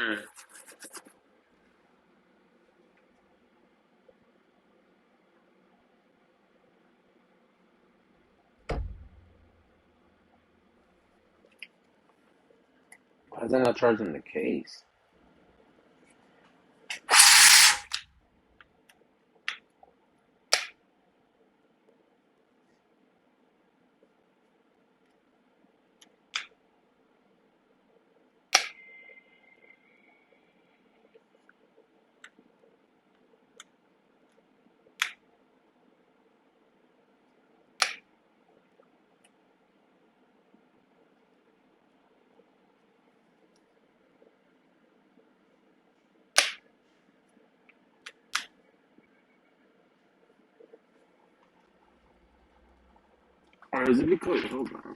Why is that not charging the case? Or is it because, hold on.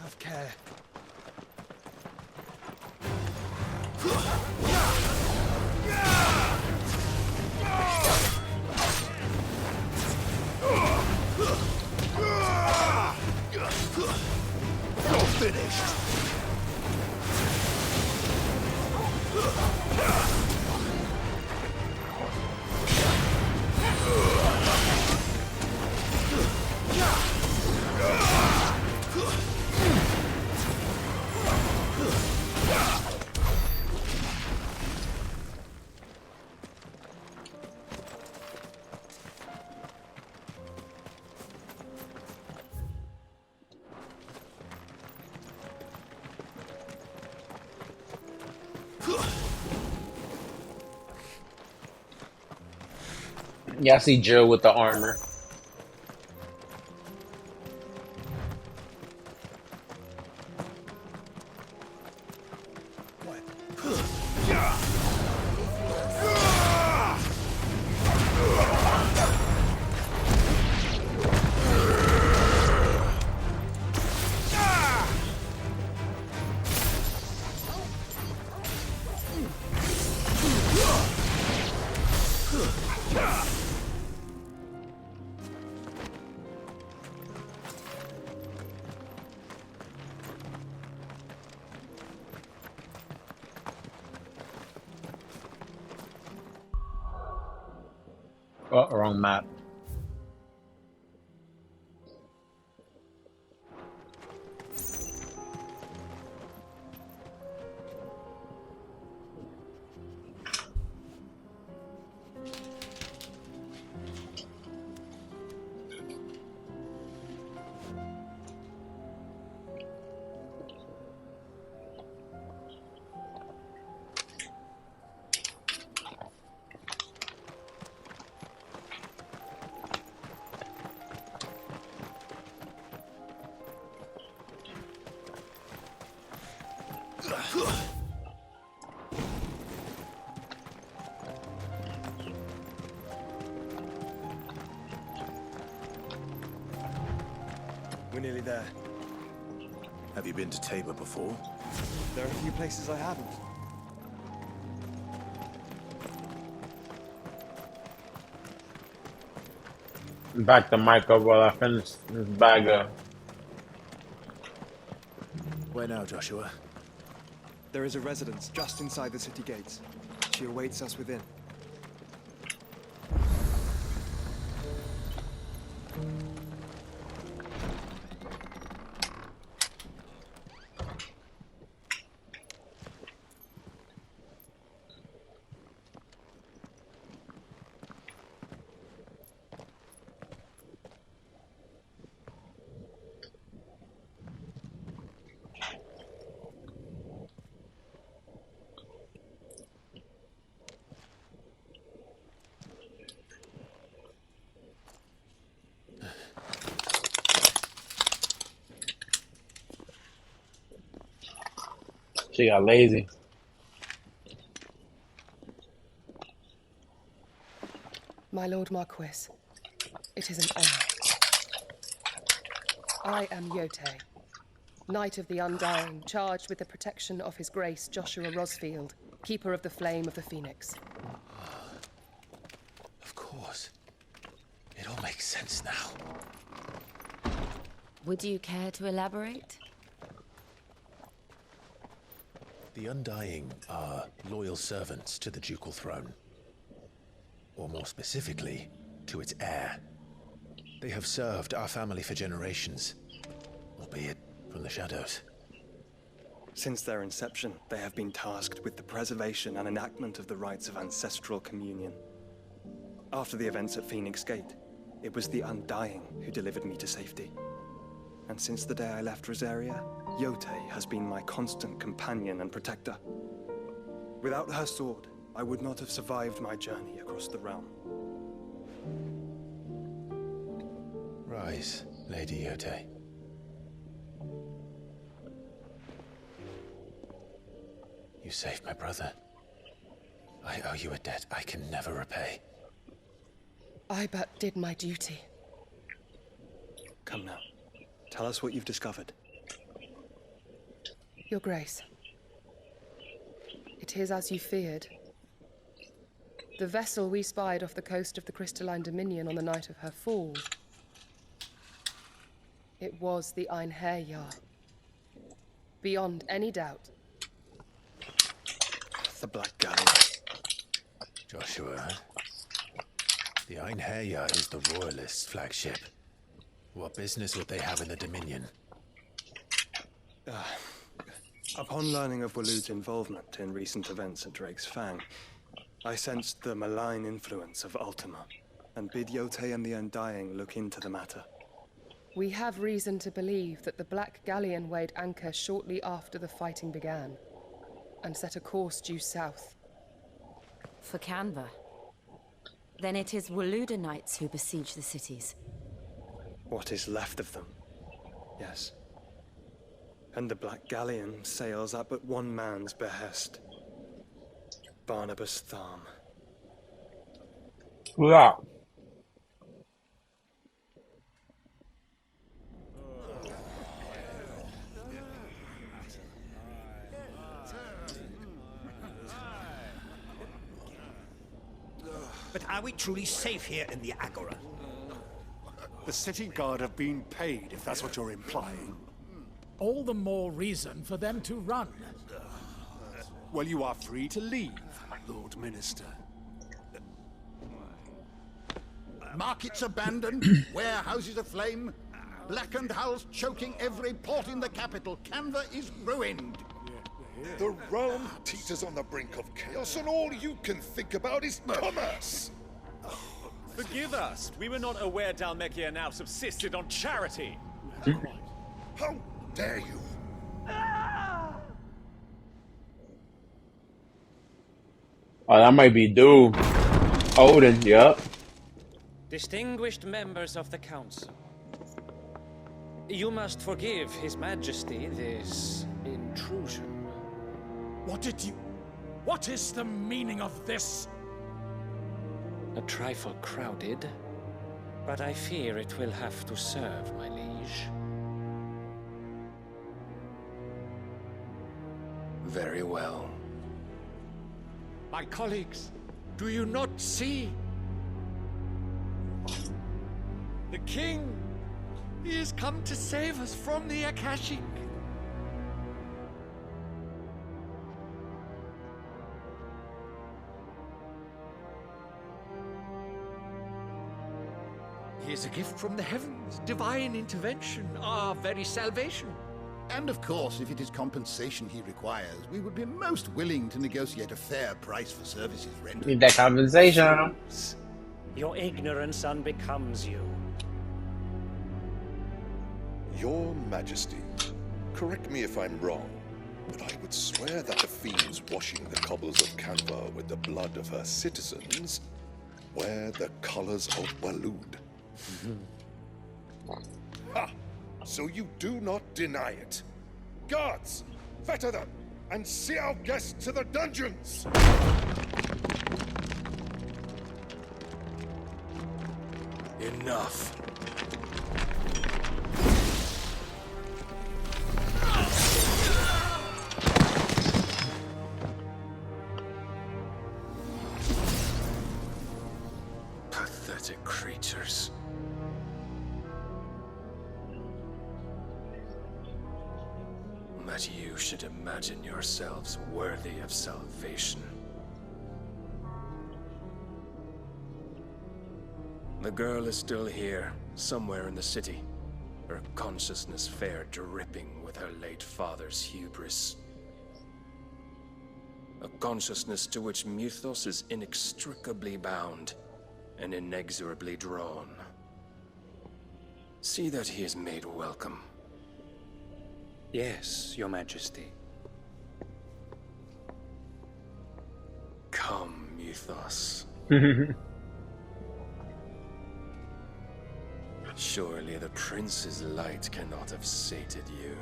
Have care. You're finished. Yeah, I see Joe with the armor. Oh, wrong map. We're nearly there. Have you been to Tabor before? There are a few places I haven't. Back the mic up while I finish this bag up. Where now, Joshua? There is a residence just inside the city gates. She awaits us within. She got lazy. My Lord Marquis, it is an honor. I am Yote, Knight of the Undying, charged with the protection of His Grace Joshua Rosfield, Keeper of the Flame of the Phoenix. Of course. It all makes sense now. Would you care to elaborate? The Undying are loyal servants to the ducal throne. Or more specifically, to its heir. They have served our family for generations, albeit from the shadows. Since their inception, they have been tasked with the preservation and enactment of the rites of ancestral communion. After the events at Phoenix Gate, it was the Undying who delivered me to safety. And since the day I left Rosaria, Yote has been my constant companion and protector. Without her sword, I would not have survived my journey across the realm. Rise, Lady Yote. You saved my brother. I owe you a debt I can never repay. I but did my duty. Come now. Tell us what you've discovered. Your Grace, it is as you feared. The vessel we spied off the coast of the Crystalline Dominion on the night of her fall. It was the Einherjar. Beyond any doubt. The Black Galleon. Joshua, the Einherjar is the Royalists' flagship. What business would they have in the Dominion? Upon learning of Waloed's involvement in recent events at Drake's Fang, I sensed the malign influence of Ultima, and bid Yote and the Undying look into the matter. We have reason to believe that the Black Galleon weighed anchor shortly after the fighting began, and set a course due south. For Canva. Then it is Waloed knights who besiege the cities. What is left of them? Yes. And the Black Galleon sails at but one man's behest. Barnabas Tharm. Yeah. But are we truly safe here in the Agora? The city guard have been paid, if that's what you're implying. All the more reason for them to run. Well, you are free to leave, Lord Minister. Markets abandoned, warehouses aflame, blackened hulls choking every port in the capital. Canva is ruined. The realm teeters on the brink of chaos, and all you can think about is commerce. Forgive us. We were not aware Dhalmekia now subsisted on charity. How dare you? Oh, that might be dude. Odin, yup. Distinguished members of the council, you must forgive His Majesty this intrusion. What is the meaning of this? A trifle crowded, but I fear it will have to serve, my liege. Very well. My colleagues, do you not see? The king! He has come to save us from the Akashic. He is a gift from the heavens, divine intervention, our very salvation. And of course, if it is compensation he requires, we would be most willing to negotiate a fair price for services rendered. Need that compensation. Your ignorance unbecomes you. Your Majesty, correct me if I'm wrong, but I would swear that the fiends washing the cobbles of Canva with the blood of her citizens wear the colors of Waloed. Ha! So you do not deny it. Guards, fetter them, and see our guests to the dungeons! Enough. Pathetic creatures. That you should imagine yourselves worthy of salvation. The girl is still here, somewhere in the city. Her consciousness fair dripping with her late father's hubris. A consciousness to which Mythos is inextricably bound and inexorably drawn. See that he is made welcome. Yes, Your Majesty. Come, Mythos. Surely the prince's light cannot have sated you.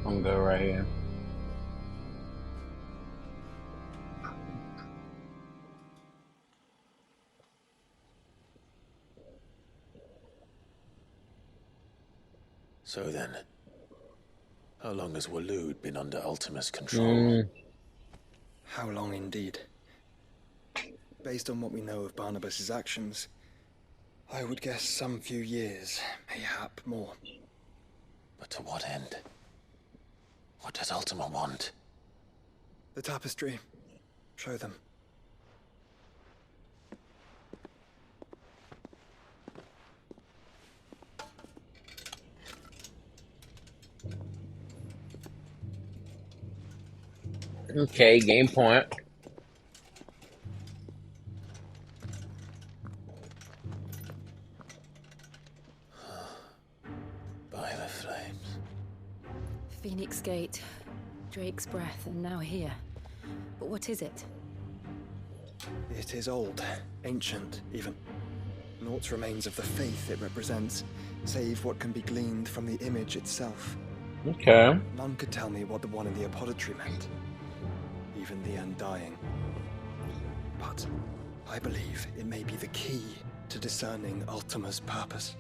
I'm good right here. So then, how long has Waloed been under Ultima's control? How long indeed? Based on what we know of Barnabas's actions, I would guess some few years, mayhap more. But to what end? What does Ultima want? The tapestry. Show them. Okay, game point. By the flames. Phoenix Gate, Drake's Breath, and now here. But what is it? It is old, ancient, even. Naught remains of the faith it represents, save what can be gleaned from the image itself. Okay. None could tell me what the one in the apothecary meant. Even the Undying. But I believe it may be the key to discerning Ultima's purpose.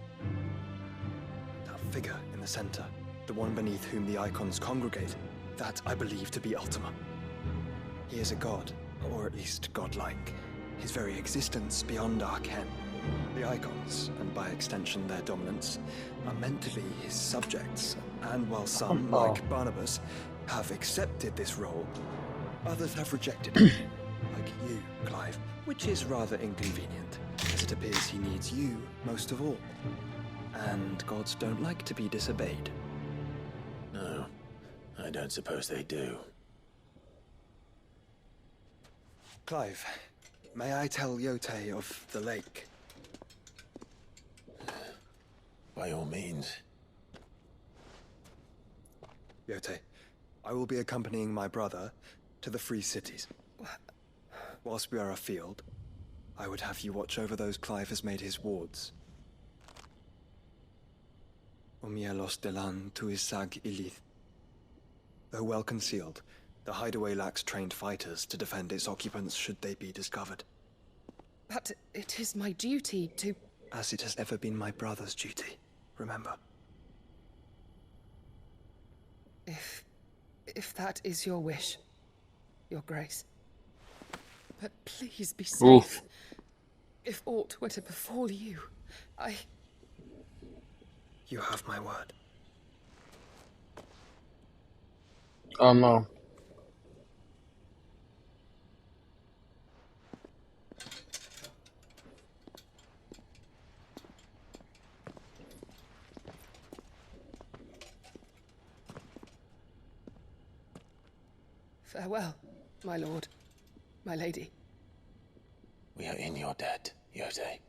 That figure in the center, the one beneath whom the Eikons congregate, that I believe to be Ultima. He is a god, or at least godlike. His very existence beyond our ken. The Eikons, and by extension their dominants, are meant to be his subjects, and while some, like Barnabas, have accepted this role, others have rejected it, like you, Clive, which is rather inconvenient, as it appears he needs you most of all. And gods don't like to be disobeyed. No, I don't suppose they do. Clive, may I tell Yote of the lake? By all means. Yote, I will be accompanying my brother to the Free Cities. Whilst we are afield, I would have you watch over those Clive has made his wards. Omielos delan tuisag ilith. Though well concealed, the hideaway lacks trained fighters to defend its occupants should they be discovered. But it is my duty to... As it has ever been my brother's duty, remember. If that is your wish, Your Grace. But please be safe. Oof. If aught were to befall you, You have my word. Oh no. Farewell, my lord, my lady. We are in your debt, Yode.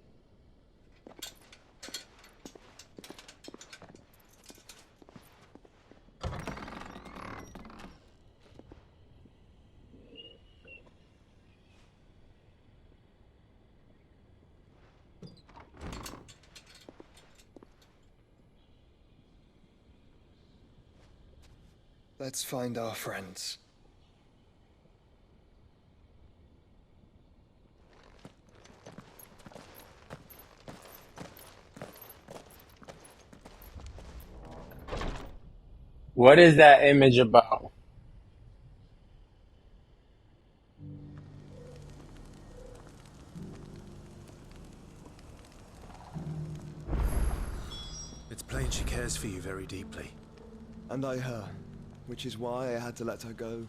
Let's find our friends. What is that image about? It's plain she cares for you very deeply. And I her, which is why I had to let her go.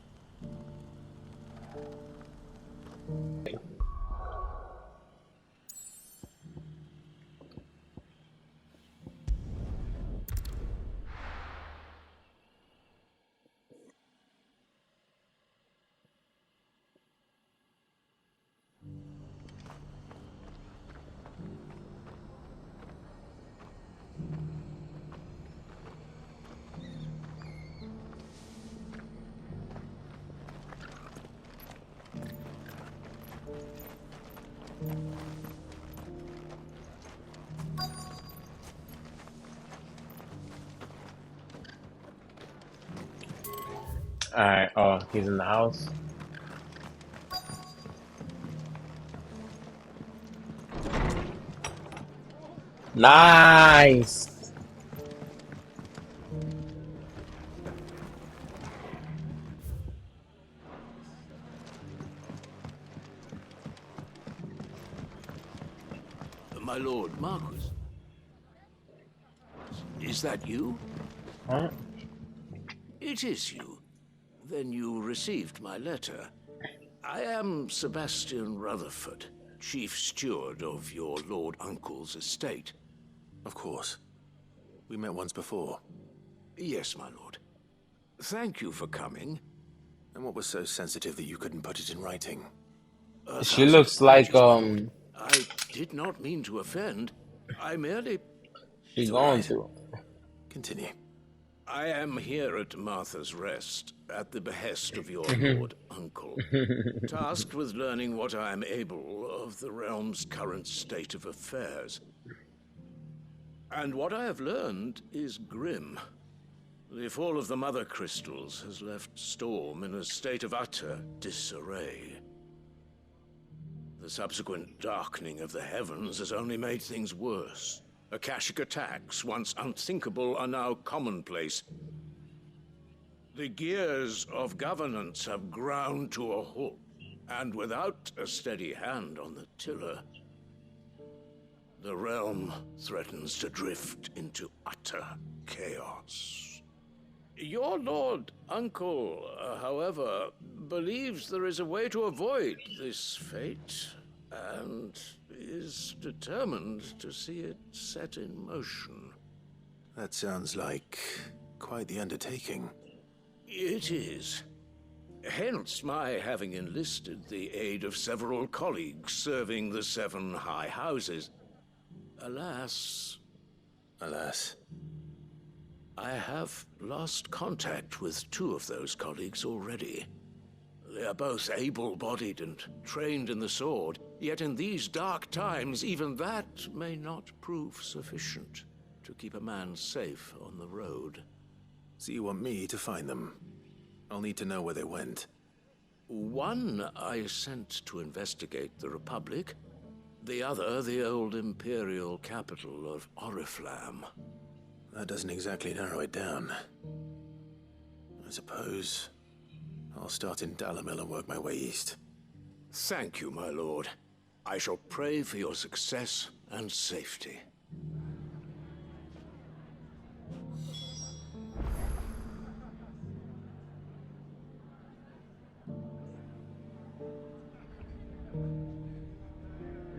Alright, oh, he's in the house. Nice! My lord, Marquis. Is that you? Huh? It is you. Then you received my letter. I am Sebastian Rutherford, chief steward of your lord uncle's estate. Of course. We met once before. Yes, my lord. Thank you for coming. And what was so sensitive that you couldn't put it in writing? She looks like, I did not mean to offend. I merely... She's going to. Continue. I am here at Martha's Rest, at the behest of your lord uncle, tasked with learning what I am able of the realm's current state of affairs. And what I have learned is grim. The fall of the Mother Crystals has left Storm in a state of utter disarray. The subsequent darkening of the heavens has only made things worse. Akashic attacks, once unthinkable, are now commonplace. The gears of governance have ground to a halt, and without a steady hand on the tiller, the realm threatens to drift into utter chaos. Your lord uncle, however, believes there is a way to avoid this fate, and is determined to see it set in motion. That sounds like quite the undertaking. It is. Hence my having enlisted the aid of several colleagues serving the 7 high houses. Alas... Alas. I have lost contact with 2 of those colleagues already. They are both able-bodied and trained in the sword, yet in these dark times, even that may not prove sufficient to keep a man safe on the road. So you want me to find them? I'll need to know where they went. One I sent to investigate the Republic, the other the old Imperial capital of Oriflamme. That doesn't exactly narrow it down. I suppose I'll start in Dalamil and work my way east. Thank you, my lord. I shall pray for your success and safety.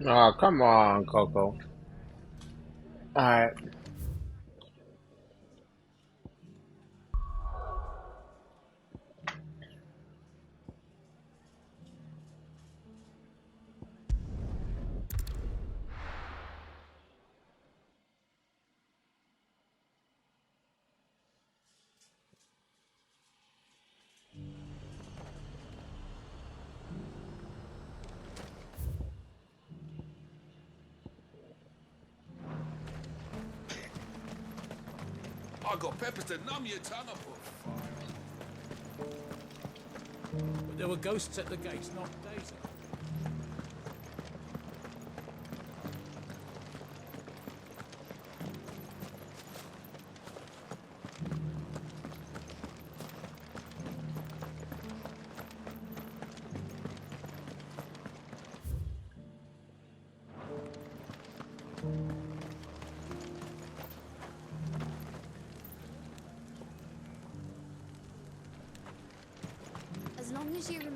Oh, come on, Coco. Alright. I got peppers to numb your tongue up. But there were ghosts at the gates not days ago. As long as you remain.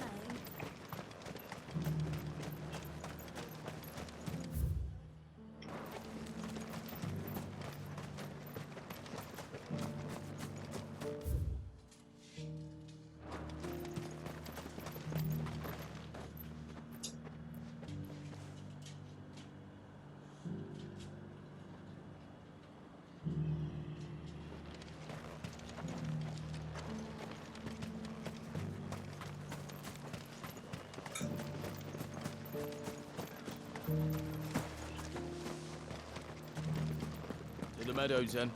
To the meadows, then.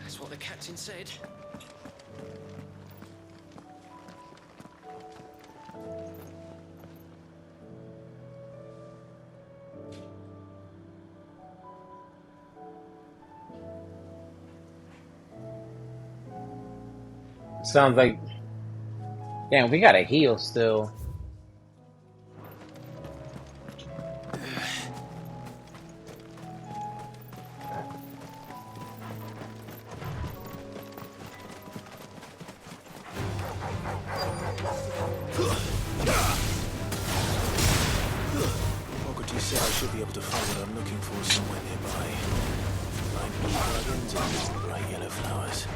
That's what the captain said. Sounds like... Damn, we gotta heal still. Socrates said I should be able to find what I'm looking for somewhere nearby. Blind blue dragons and bright yellow flowers.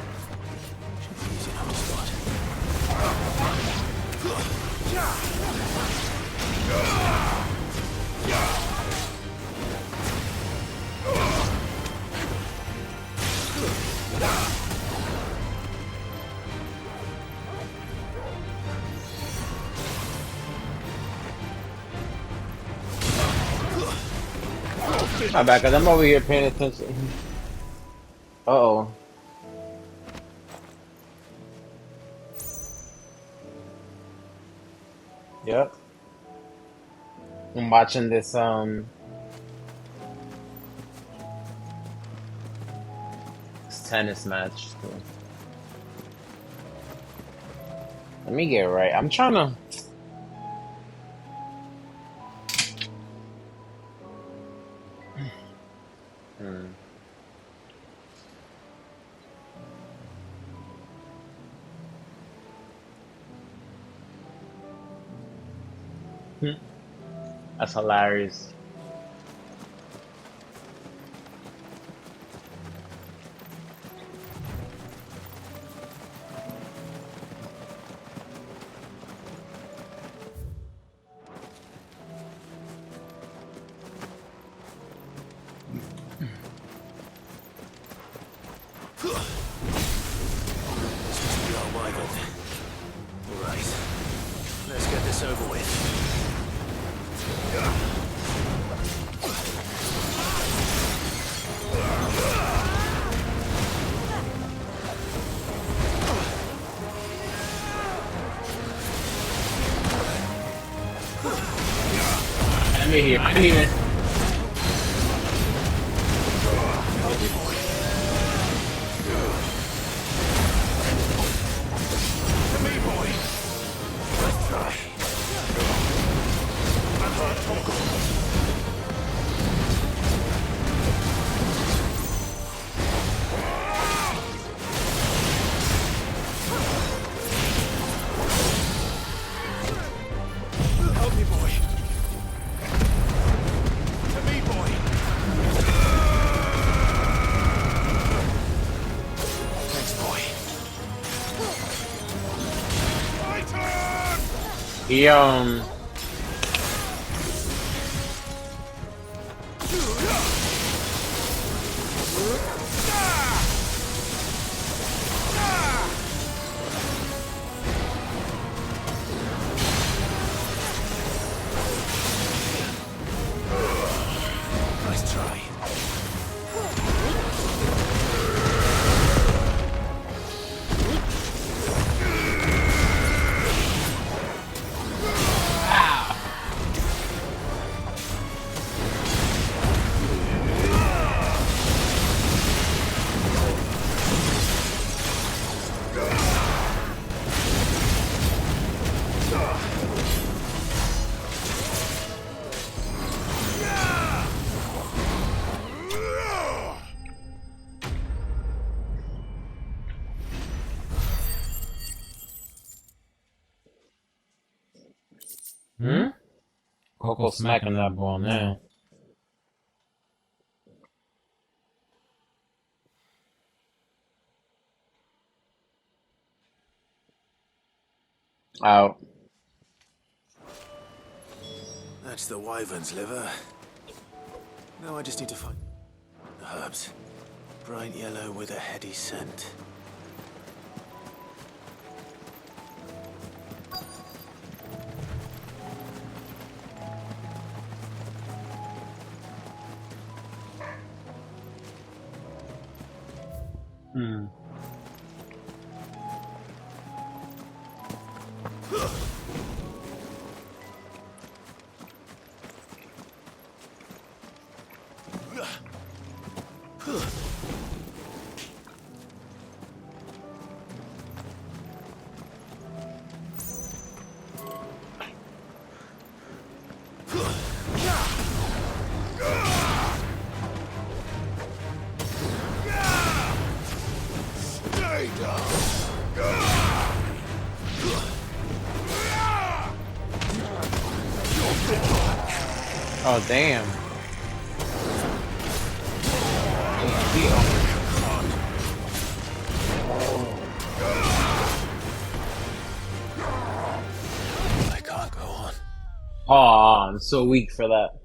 Should be easy enough to spot. My bad, cause I'm over here paying attention. Uh-oh. Yep. I'm watching this, this tennis match. So. Let me get it right. I'm trying to... That's hilarious. Come here. Come here. He Nice try. Coco smacking that ball now. Out. That's the wyvern's liver. Now I just need to find the herbs. Bright yellow with a heady scent. Oh damn. I can't go on. Oh, I'm so weak for that.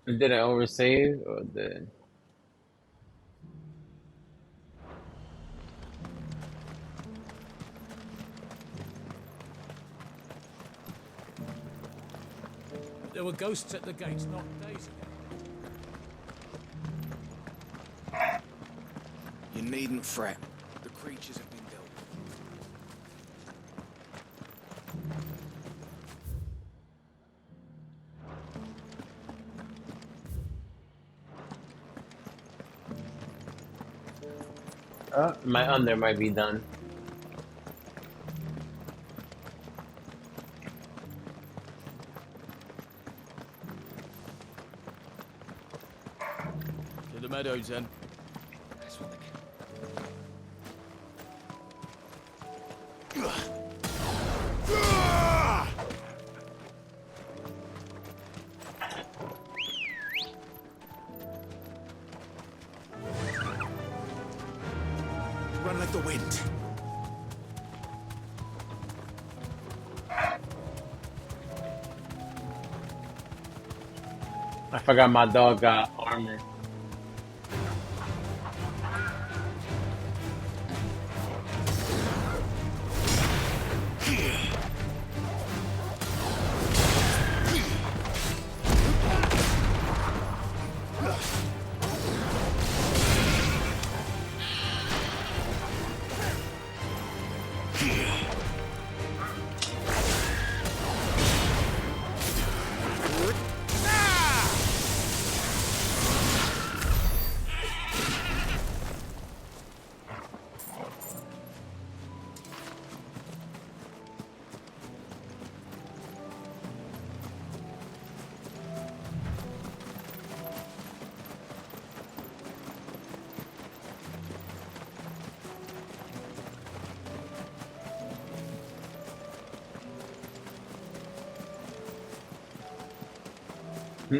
Did I oversave or did? There were ghosts at the gates not days ago. You needn't fret. The creatures have been dealt My under might be done. to the meadows then. That's what they Run like the wind. I forgot my dog got armor.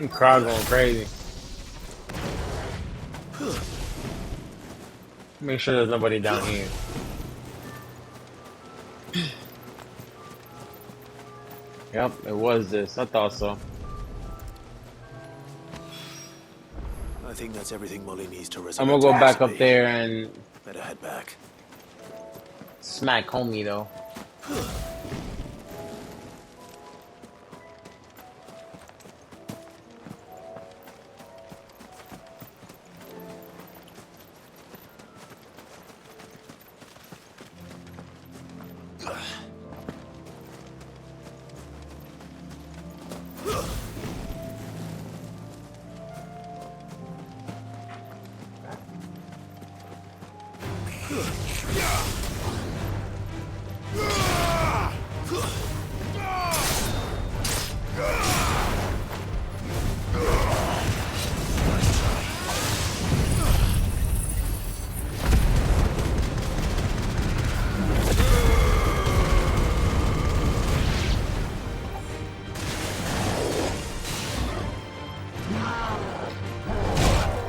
Crowd going crazy. Make sure there's nobody down here. Yep, it was this. I thought so. I think that's everything Molly needs to resurrect. I'm gonna go back up there and better head back. Smack homie though.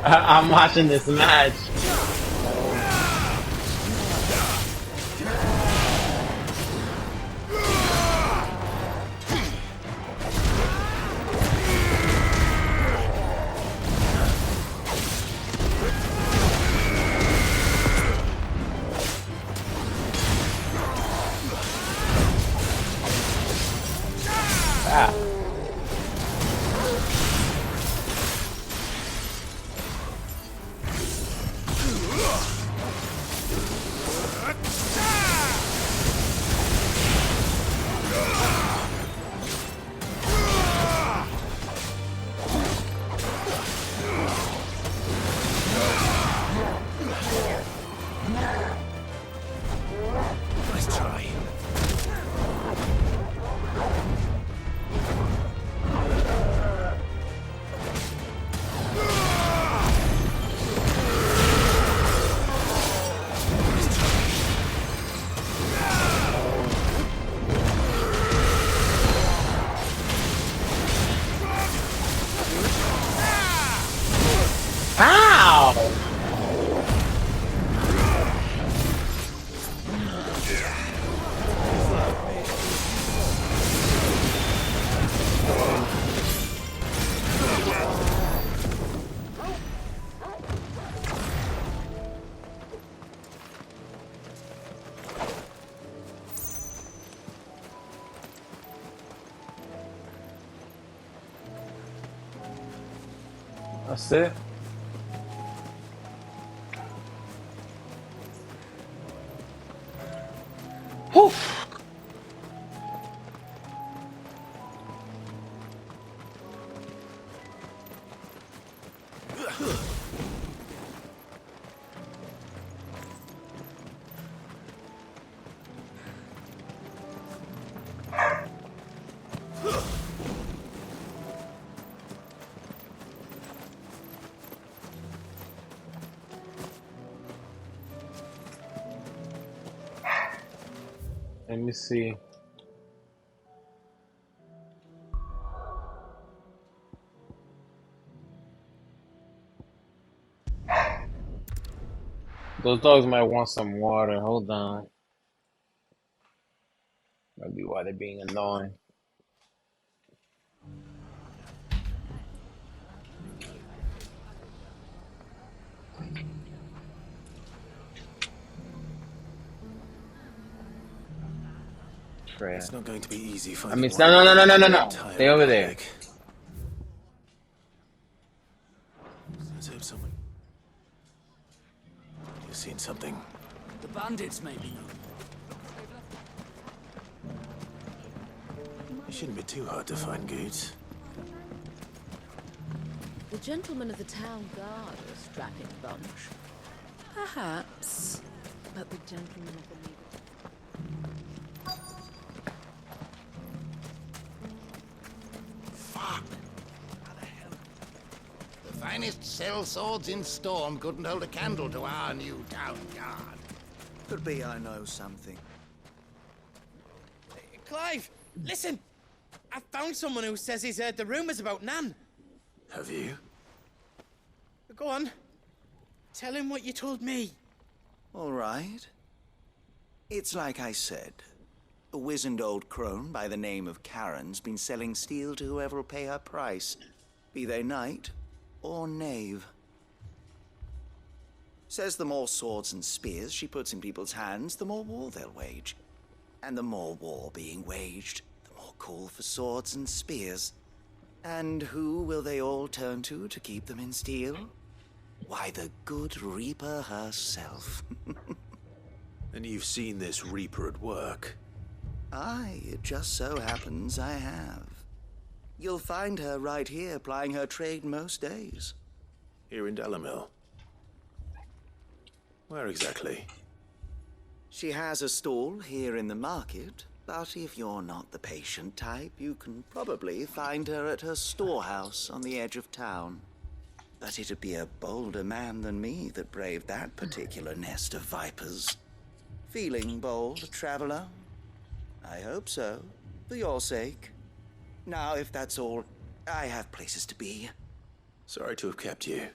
I'm watching this match. That's it. Whew. Let me see. Those dogs might want some water. Hold on. Might be why they're being annoying. Freya. It's not going to be easy I finding mean, one no. Stay over there. Let's hope someone. You've seen something. The bandits, maybe. It shouldn't be too hard to find Goots. The gentlemen of the town guard are a strapping bunch. Perhaps. But the gentlemen of the league. Fuck! How the hell? The finest sellswords in Storm couldn't hold a candle to our new town guard. Could be I know something. Clive, listen! I found someone who says he's heard the rumors about Nan. Have you? Go on. Tell him what you told me. All right. It's like I said. A wizened old crone by the name of Karen's been selling steel to whoever will pay her price, be they knight or knave. Says the more swords and spears she puts in people's hands, the more war they'll wage. And the more war being waged, the more call for swords and spears. And who will they all turn to keep them in steel? Why, the good Reaper herself. And you've seen this Reaper at work? Aye, it just so happens I have. You'll find her right here plying her trade most days. Here in Delamil? Where exactly? She has a stall here in the market, but if you're not the patient type, you can probably find her at her storehouse on the edge of town. But it'd be a bolder man than me that braved that particular nest of vipers. Feeling bold, traveler? I hope so, for your sake. Now, if that's all, I have places to be. Sorry to have kept you.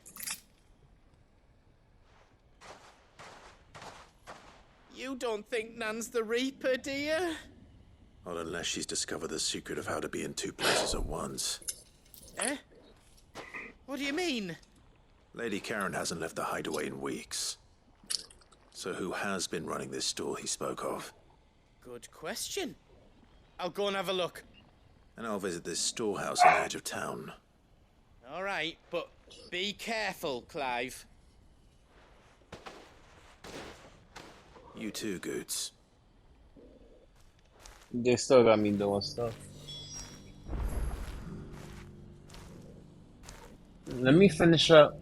You don't think Nan's the Reaper, do you? Not unless she's discovered the secret of how to be in two places at once. Eh? What do you mean? Lady Karen hasn't left the hideaway in weeks. So who has been running this stall he spoke of? Good question. I'll go and have a look. And I'll visit this storehouse on the edge of town. All right, but be careful, Clive. You too, Goots. They still got me doing stuff. Let me finish up.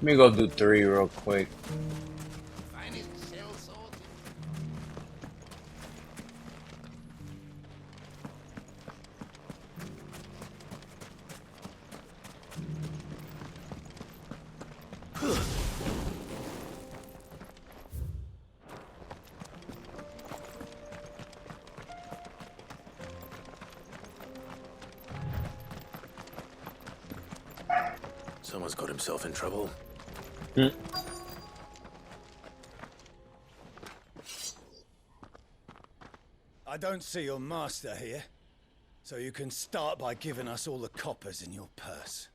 Let me go do 3 real quick. Someone's got himself in trouble. I don't see your master here, so you can start by giving us all the coppers in your purse.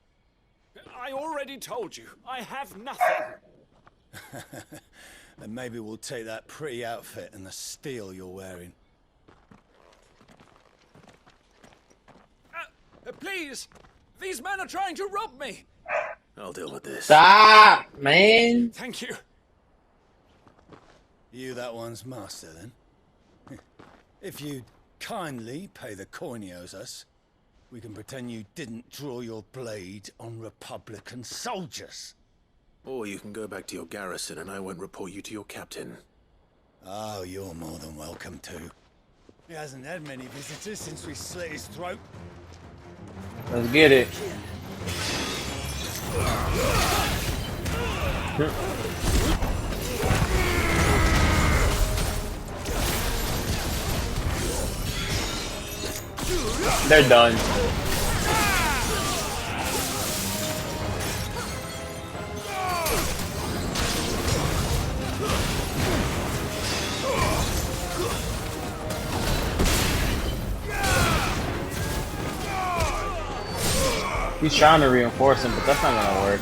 I already told you, I have nothing. And maybe we'll take that pretty outfit and the steel you're wearing. Please, these men are trying to rob me. I'll deal with this. Stop, man. Thank you. You that one's master, then? If you'd kindly pay the coin he owes us, we can pretend you didn't draw your blade on Republican soldiers. Or you can go back to your garrison and I won't report you to your captain. Oh, you're more than welcome to. He hasn't had many visitors since we slit his throat. Let's get it. They're done. He's trying to reinforce him, but that's not gonna work.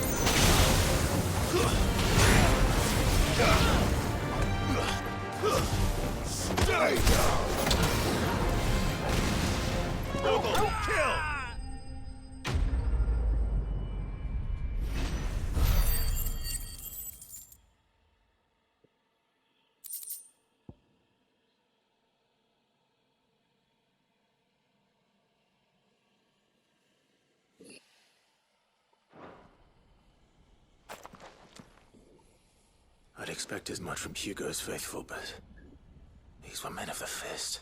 I'd expect as much from Hugo's faithful, but these were men of the fist.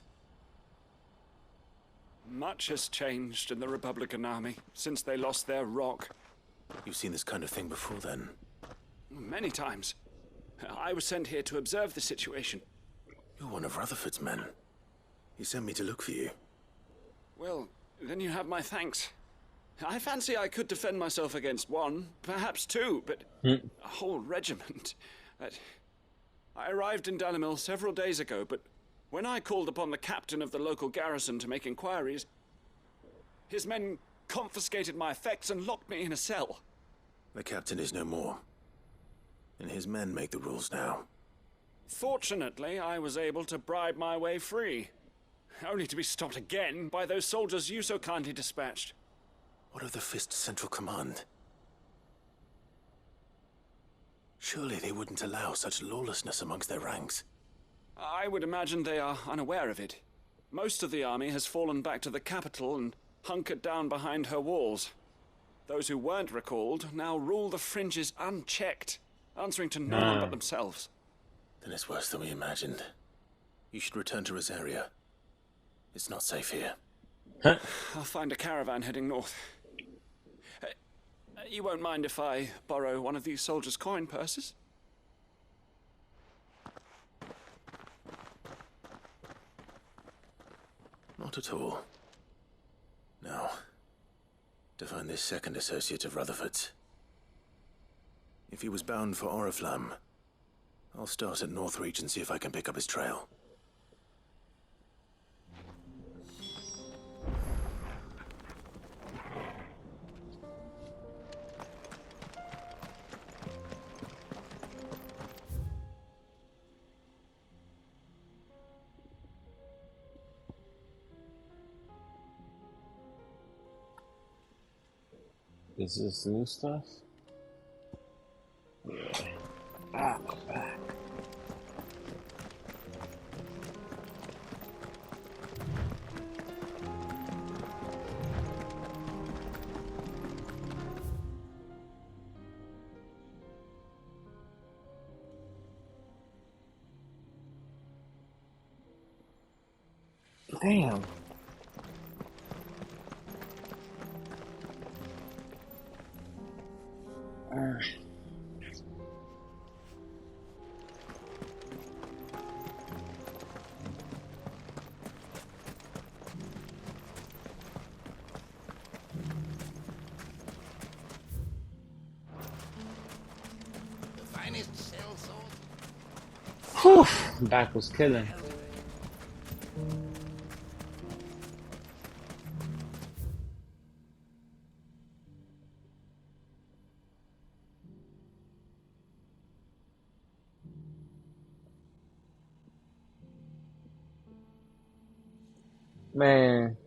Much has changed in the Republican army since they lost their rock. You've seen this kind of thing before, then? Many times. I was sent here to observe the situation. You're one of Rutherford's men. He sent me to look for you. Well, then you have my thanks. I fancy I could defend myself against one, perhaps two, but a whole regiment. I arrived in Dalimil several days ago, but when I called upon the captain of the local garrison to make inquiries, his men confiscated my effects and locked me in a cell. The captain is no more, and his men make the rules now. Fortunately, I was able to bribe my way free, only to be stopped again by those soldiers you so kindly dispatched. What of the Fist's central command? Surely they wouldn't allow such lawlessness amongst their ranks. I would imagine they are unaware of it. Most of the army has fallen back to the capital and hunkered down behind her walls. Those who weren't recalled now rule the fringes unchecked, answering to no one but themselves. Then it's worse than we imagined. You should return to Rosaria. It's not safe here. I'll find a caravan heading north. You won't mind if I borrow one of these soldiers' coin purses? Not at all. Now, to find this second associate of Rutherford's. If he was bound for Oriflamme, I'll start at Northreach and see if I can pick up his trail. Is this new stuff? Yeah. Ah, my back. Damn. Whew, back was killing. Man.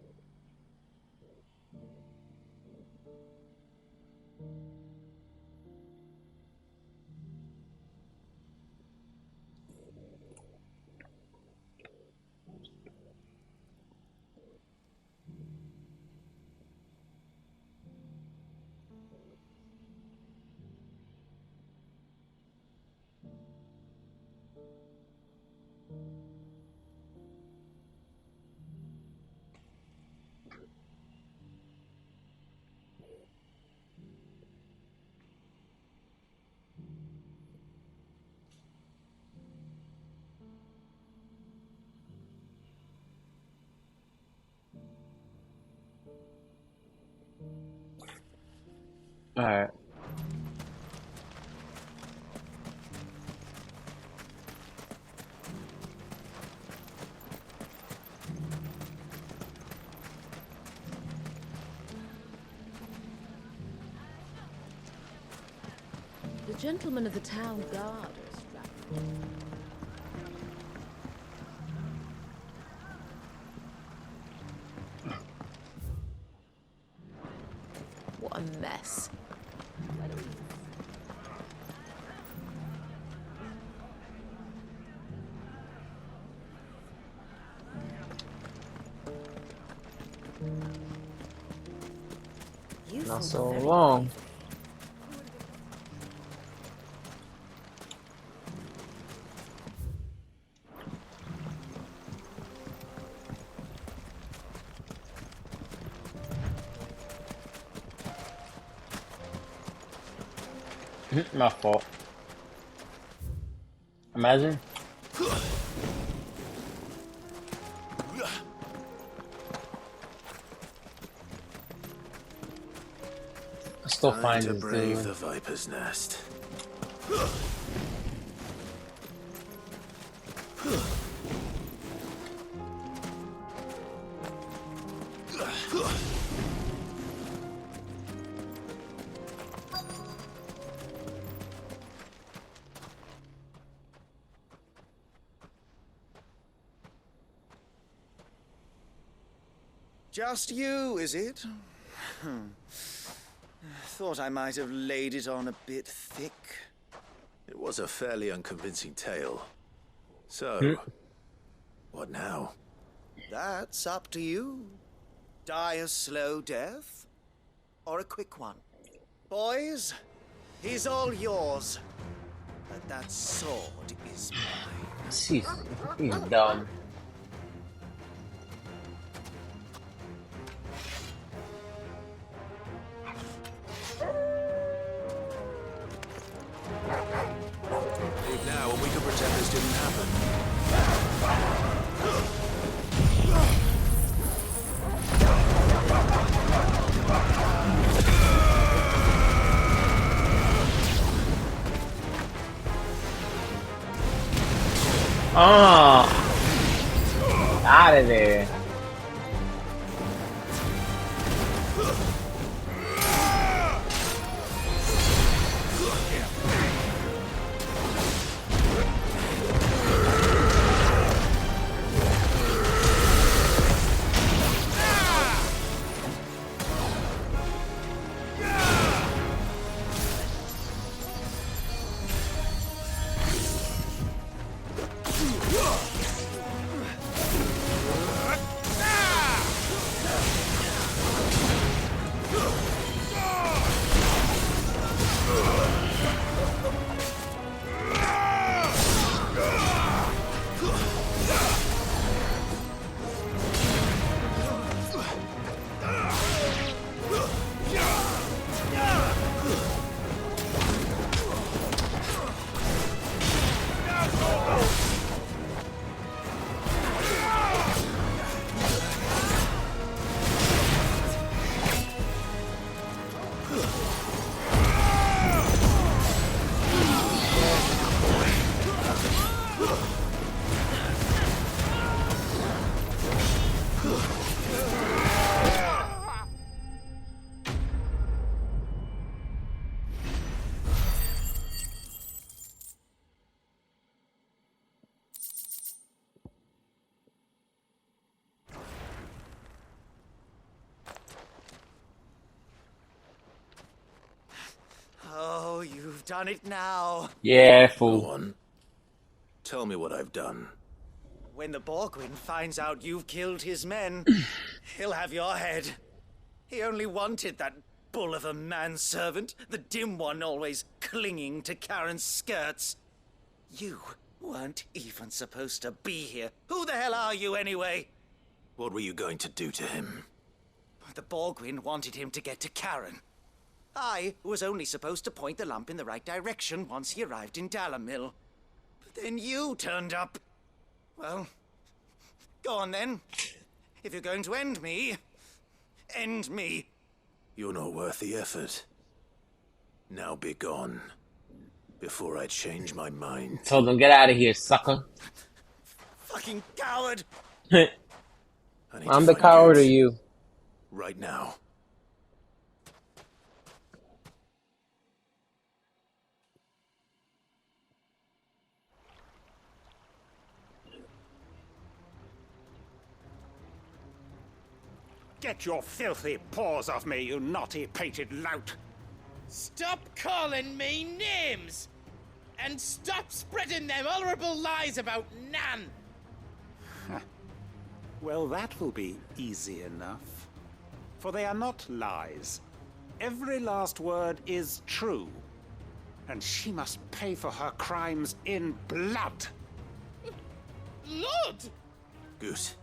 Alright. The gentlemen of the town guard are strapped. What a mess. Not so long. My fault. Imagine. I still find to this brave dude. the viper's nest. Just you, is it? Thought I might have laid it on a bit thick. It was a fairly unconvincing tale. So, what now? That's up to you. Die a slow death, or a quick one. Boys, he's all yours. But that sword is mine. He's dumb. Leave now and we can pretend this didn't happen. Oh, out of there. Oh, you've done it now. Yeah, fool. Go on. Tell me what I've done. When the Borgwyn finds out you've killed his men, he'll have your head. He only wanted that bull of a manservant, the dim one always clinging to Karen's skirts. You weren't even supposed to be here. Who the hell are you anyway? What were you going to do to him? The Borgwyn wanted him to get to Karen. I was only supposed to point the lamp in the right direction once he arrived in Dalamil. But then you turned up. Well, go on then. If you're going to end me, end me. You're not worth the effort. Now be gone, before I change my mind. Told them, get out of here, sucker. Fucking coward! I'm the coward or you? Right now. Get your filthy paws off me, you naughty-pated lout! Stop calling me names! And stop spreading them horrible lies about Nan! Well, that will be easy enough. For they are not lies. Every last word is true. And she must pay for her crimes in blood. Blood? Goose,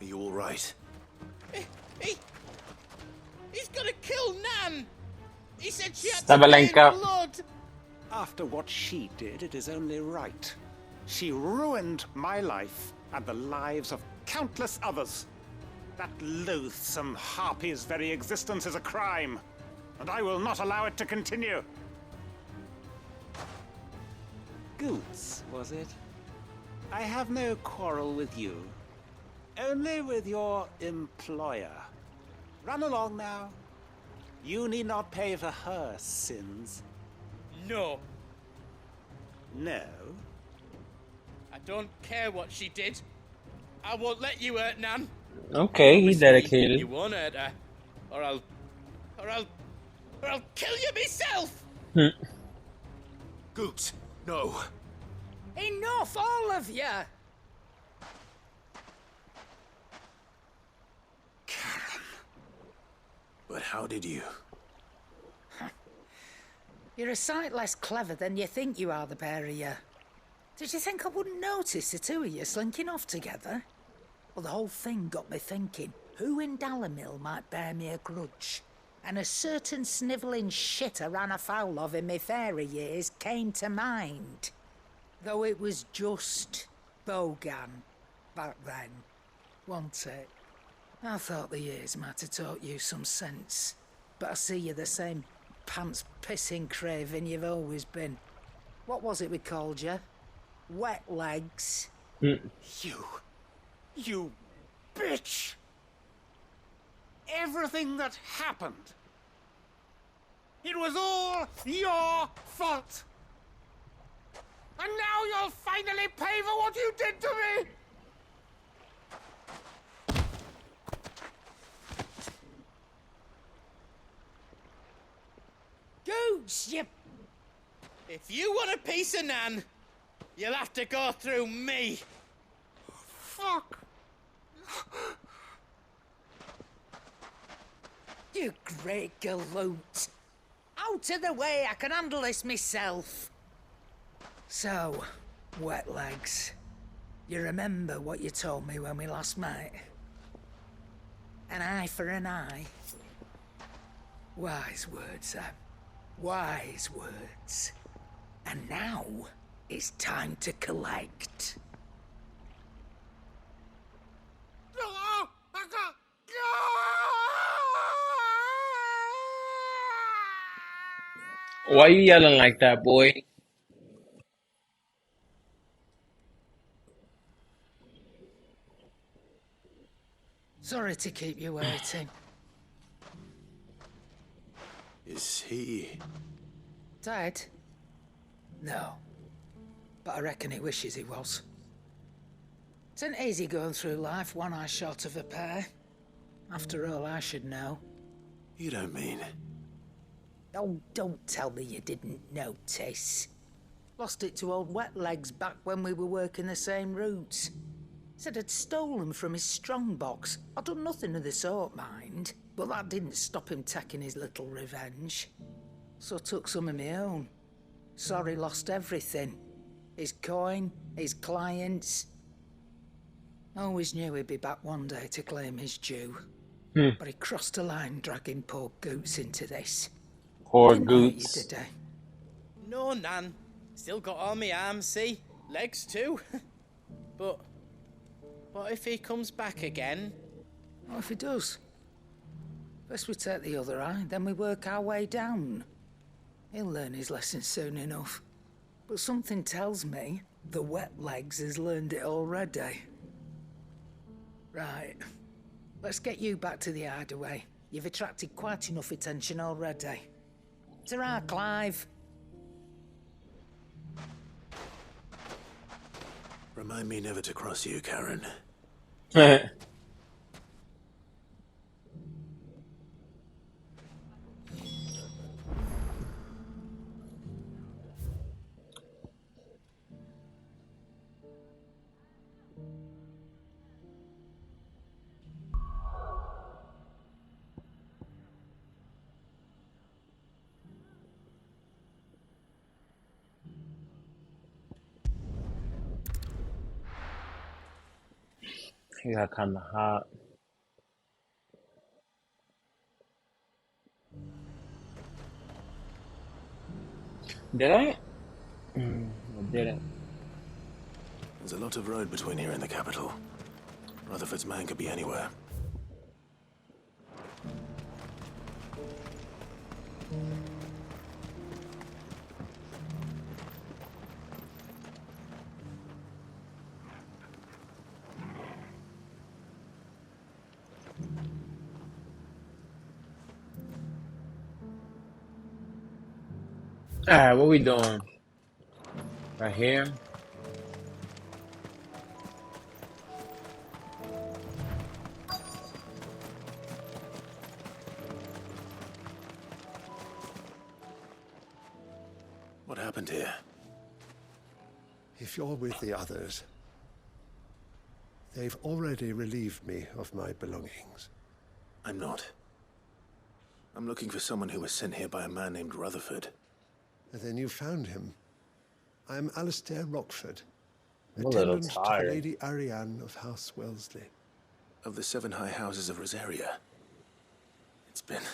are you all right? He's gonna kill Nan! He said she had to pay in blood! After what she did, it is only right. She ruined my life and the lives of countless others. That loathsome harpy's very existence is a crime, and I will not allow it to continue. Goots, was it? I have no quarrel with you. Only with your employer. Run along now. You need not pay for her sins. No. No? I don't care what she did. I won't let you hurt Nan. Okay, he's dedicated. You won't hurt her. Or I'll kill you myself! Goots, no. Enough, all of you! But how did you? You're a sight less clever than you think you are, the pair of you. Did you think I wouldn't notice the two of you slinking off together? Well, the whole thing got me thinking, who in Dalamil might bear me a grudge? And a certain snivelling shit I ran afoul of in my fairy years came to mind. Though it was just Bogan back then, wasn't it? I thought the years might have taught you some sense, but I see you're the same pants-pissing craven you've always been. What was it we called you? Wet legs? You bitch! Everything that happened, it was all your fault! And now you'll finally pay for what you did to me! Goots, you... If you want a piece of Nan, you'll have to go through me. Fuck! You great galoot. Out of the way, I can handle this myself. So, wet legs, you remember what you told me when we last met? An eye for an eye. Wise words, Sam. Wise words. And now, it's time to collect. Why you yelling like that, boy? Sorry to keep you waiting. Is he... Dead? No. But I reckon he wishes he was. It isn't easy going through life one eye short of a pair. After all, I should know. You don't mean... Oh, don't tell me you didn't notice. Lost it to old Wet Legs back when we were working the same routes. Said I'd stolen from his strongbox. I'd done nothing of the sort, mind. But that didn't stop him taking his little revenge. So I took some of my own. Sorry, lost everything. His coin, his clients. Always knew he'd be back one day to claim his due. But he crossed a line dragging poor Goots into this. Poor Goots. Did he? No, Nan. Still got all my arms, see? Legs too. But what if he comes back again? What if he does? First we take the other eye, then we work our way down. He'll learn his lesson soon enough. But something tells me the wet legs has learned it already. Right. Let's get you back to the hideaway. You've attracted quite enough attention already. Ta-ra, Clive. Remind me never to cross you, Karen. He got kind of hot. Did I? I didn't. There's a lot of road between here and the capital. Rutherford's man could be anywhere. Alright, what we doing? Right here? What happened here? If you're with the others, they've already relieved me of my belongings. I'm not. I'm looking for someone who was sent here by a man named Rutherford. And then you found him. I am Alistair Rockford, I'm a little attendant to tired. Lady Ariane of House Wellesley. Of the 7 high houses of Rosaria. It's been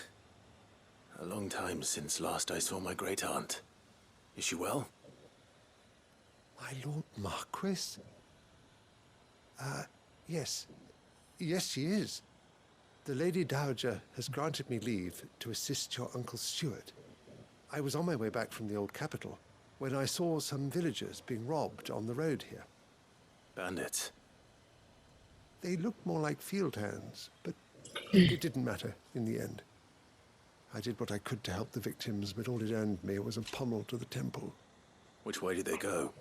a long time since last I saw my great-aunt. Is she well? My Lord Marquis? Yes. Yes, she is. The Lady Dowager has granted me leave to assist your Uncle Stuart. I was on my way back from the old capital when I saw some villagers being robbed on the road here. Bandits? They looked more like field hands, but it didn't matter in the end. I did what I could to help the victims, but all it earned me was a pommel to the temple. Which way did they go?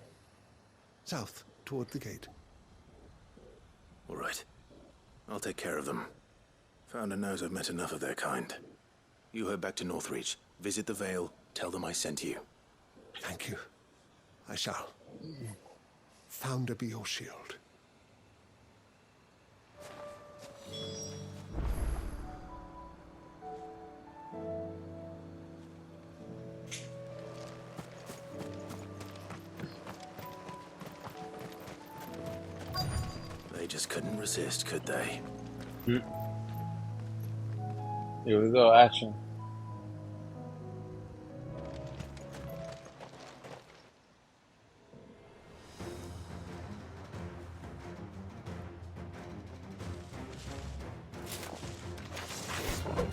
South, toward the gate. All right. I'll take care of them. Founder knows I've met enough of their kind. You head back to Northreach, visit the Vale, tell them I sent you. Thank you. I shall. Founder be your shield. They just couldn't resist, could they? Here we go, action.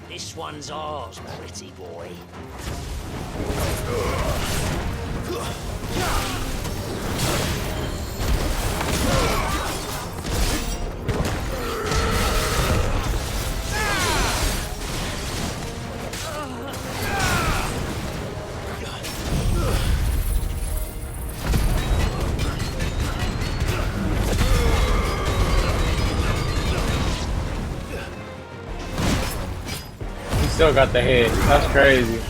This one's ours, pretty boy. Still got the head. That's crazy.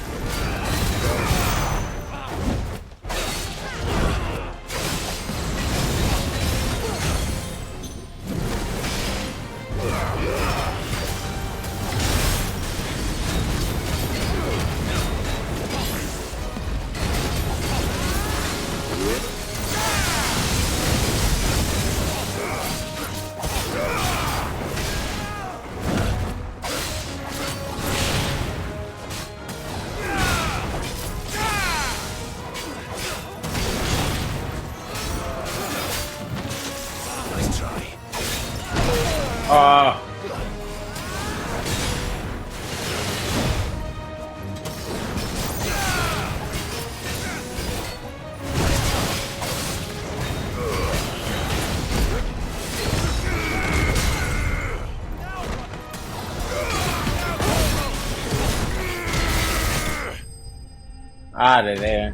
Out of there.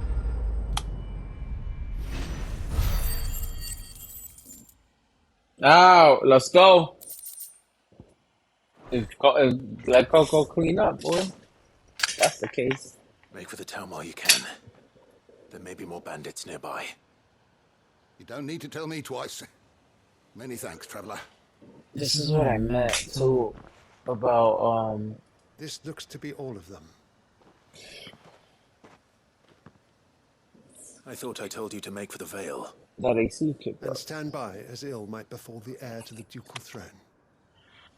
Oh, let's go. Let Coco clean up, boy. That's the case. Make for the town while you can. There may be more bandits nearby. You don't need to tell me twice. Many thanks, traveler. This is what I meant too about This looks to be all of them. I thought I told you to make for the Vale. that AC kit. And stand by as ill might befall the heir to the ducal throne.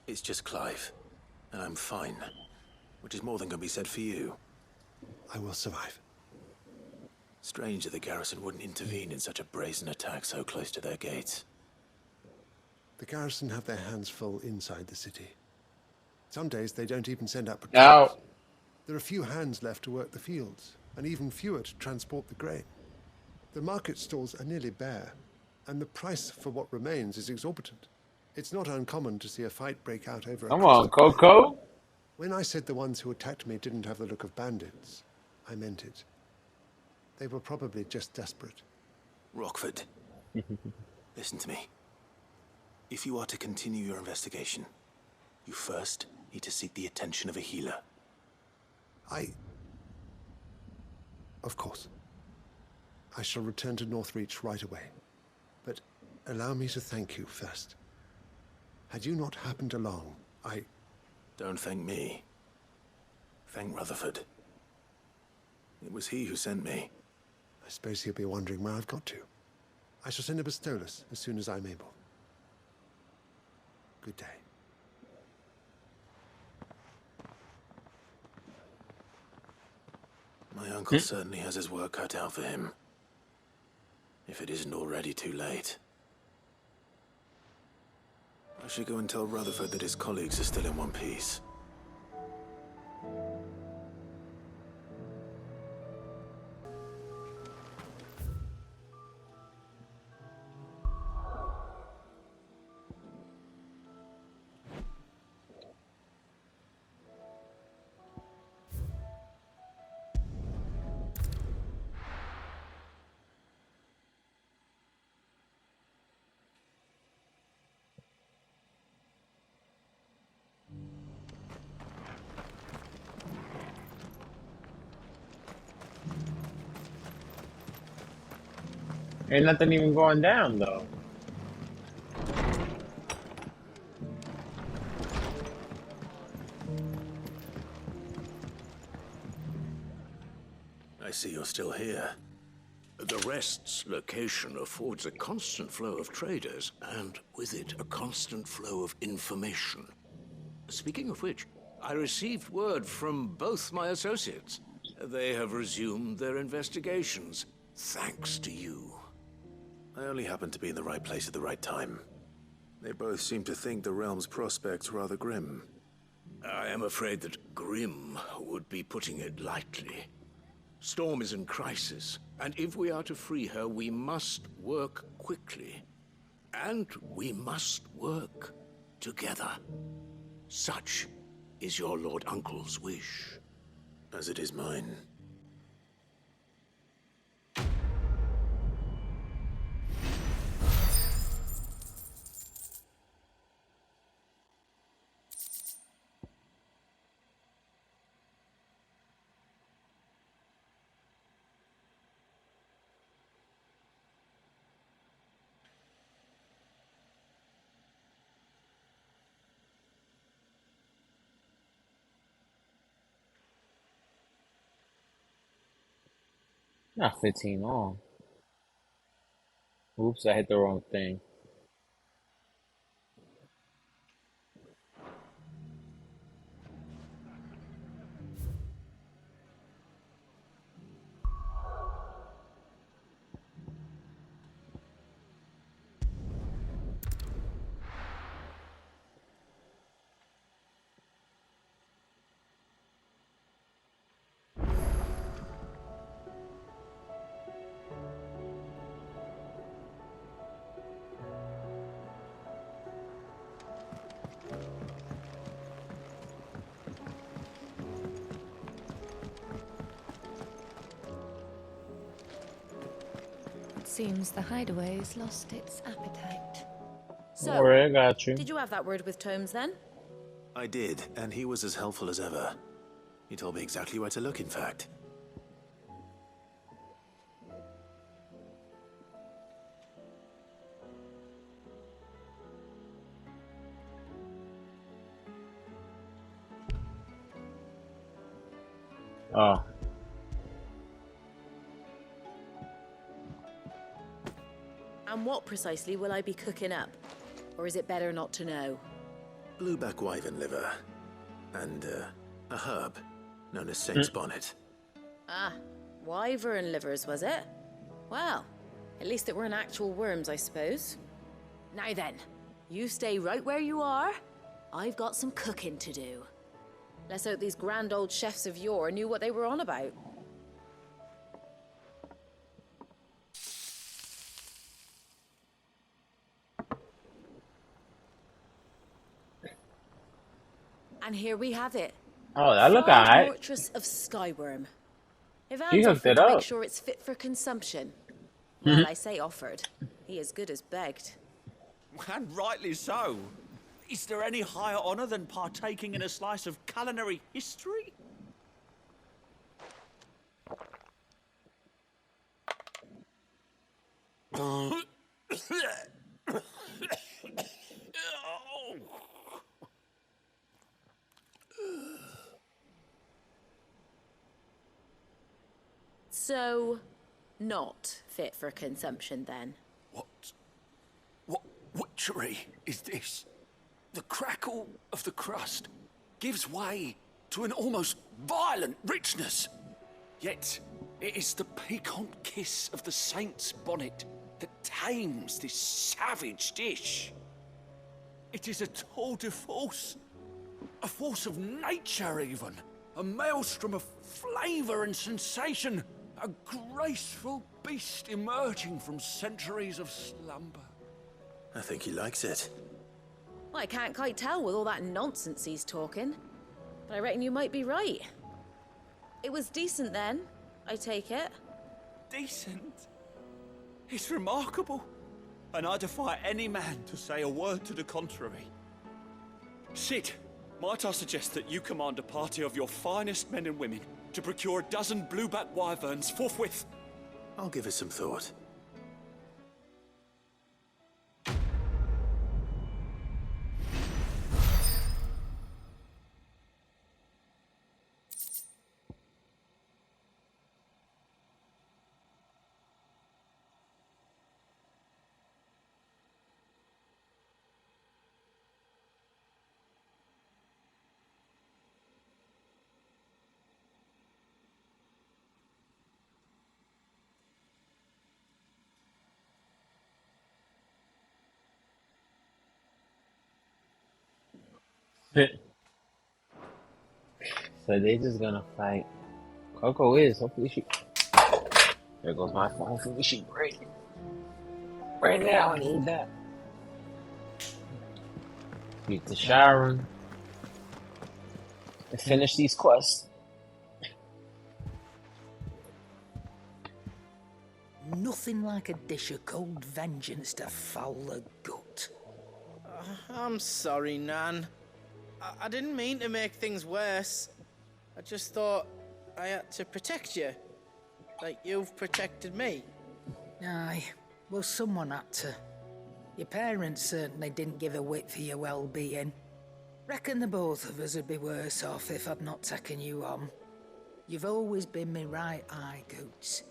It's just Clive, and I'm fine. Which is more than can be said for you. I will survive. Strange that the garrison wouldn't intervene in such a brazen attack so close to their gates. The garrison have their hands full inside the city. Some days they don't even send out patrols. There are few hands left to work the fields, and even fewer to transport the grain. The market stalls are nearly bare, and the price for what remains is exorbitant. It's not uncommon to see a fight break out over a Come on, Coco. When I said the ones who attacked me didn't have the look of bandits, I meant it. They were probably just desperate. Rockford, listen to me. If you are to continue your investigation, you first need to seek the attention of a healer. Of course. I shall return to Northreach right away. But allow me to thank you first. Had you not happened along, Don't thank me. Thank Rutherford. It was he who sent me. I suppose he'll be wondering where I've got to. I shall send a Bastolus as soon as I'm able. Good day. My uncle certainly has his work cut out for him. If it isn't already too late. I should go and tell Rutherford that his colleagues are still in one piece. Ain't nothing even going down though. I see you're still here. The Rest's location affords a constant flow of traders, and with it, a constant flow of information. Speaking of which, I received word from both my associates. They have resumed their investigations, thanks to you. I only happened to be in the right place at the right time. They both seem to think the realm's prospects rather grim. I am afraid that grim would be putting it lightly. Storm is in crisis, and if we are to free her, we must work quickly. And we must work together. Such is your Lord Uncle's wish. As it is mine. Not 15 on. Oops, I hit the wrong thing. Seems the hideaway's lost its appetite. So, Alright, I got you. did you have that word with Tomes then? I did, and he was as helpful as ever. He told me exactly where to look, in fact. Oh. And what precisely will I be cooking up? Or is it better not to know? Blueback wyvern liver. And, a herb known as Saint's Bonnet. Ah, wyvern livers, was it? Well, at least it weren't actual worms, I suppose. Now then, you stay right where you are. I've got some cooking to do. Let's hope these grand old chefs of yore knew what they were on about. And here we have it. Oh, that look Fried alright. Fortress of Skyworm. If He Anne's hooked offered it to make up. sure it's fit for consumption. Well, I say offered. He as good as begged. And rightly so. Is there any higher honour than partaking in a slice of culinary history? So, not fit for consumption then? What witchery is this? The crackle of the crust gives way to an almost violent richness. Yet, it is the piquant kiss of the saint's bonnet that tames this savage dish. It is a tour de force, a force of nature even, a maelstrom of flavour and sensation, a graceful beast emerging from centuries of slumber. I think he likes it. Well, I can't quite tell with all that nonsense he's talking. But I reckon you might be right. It was decent then, I take it. Decent? It's remarkable. And I defy any man to say a word to the contrary. Sid, might I suggest that you command a party of your finest men and women to procure a dozen blueback wyverns forthwith? I'll give it some thought. So they just gonna fight. Coco is. Hopefully she. There goes my phone. Hopefully she break. Right now I need that. Get to showering. And finish these quests. Nothing like a dish of cold vengeance to foul the gut. I'm sorry, Nan. I didn't mean to make things worse. I just thought I had to protect you. Like you've protected me. Aye, well, someone had to. Your parents certainly didn't give a whit for your well-being. Reckon the both of us would be worse off if I'd not taken you on. You've always been me right eye, Goots.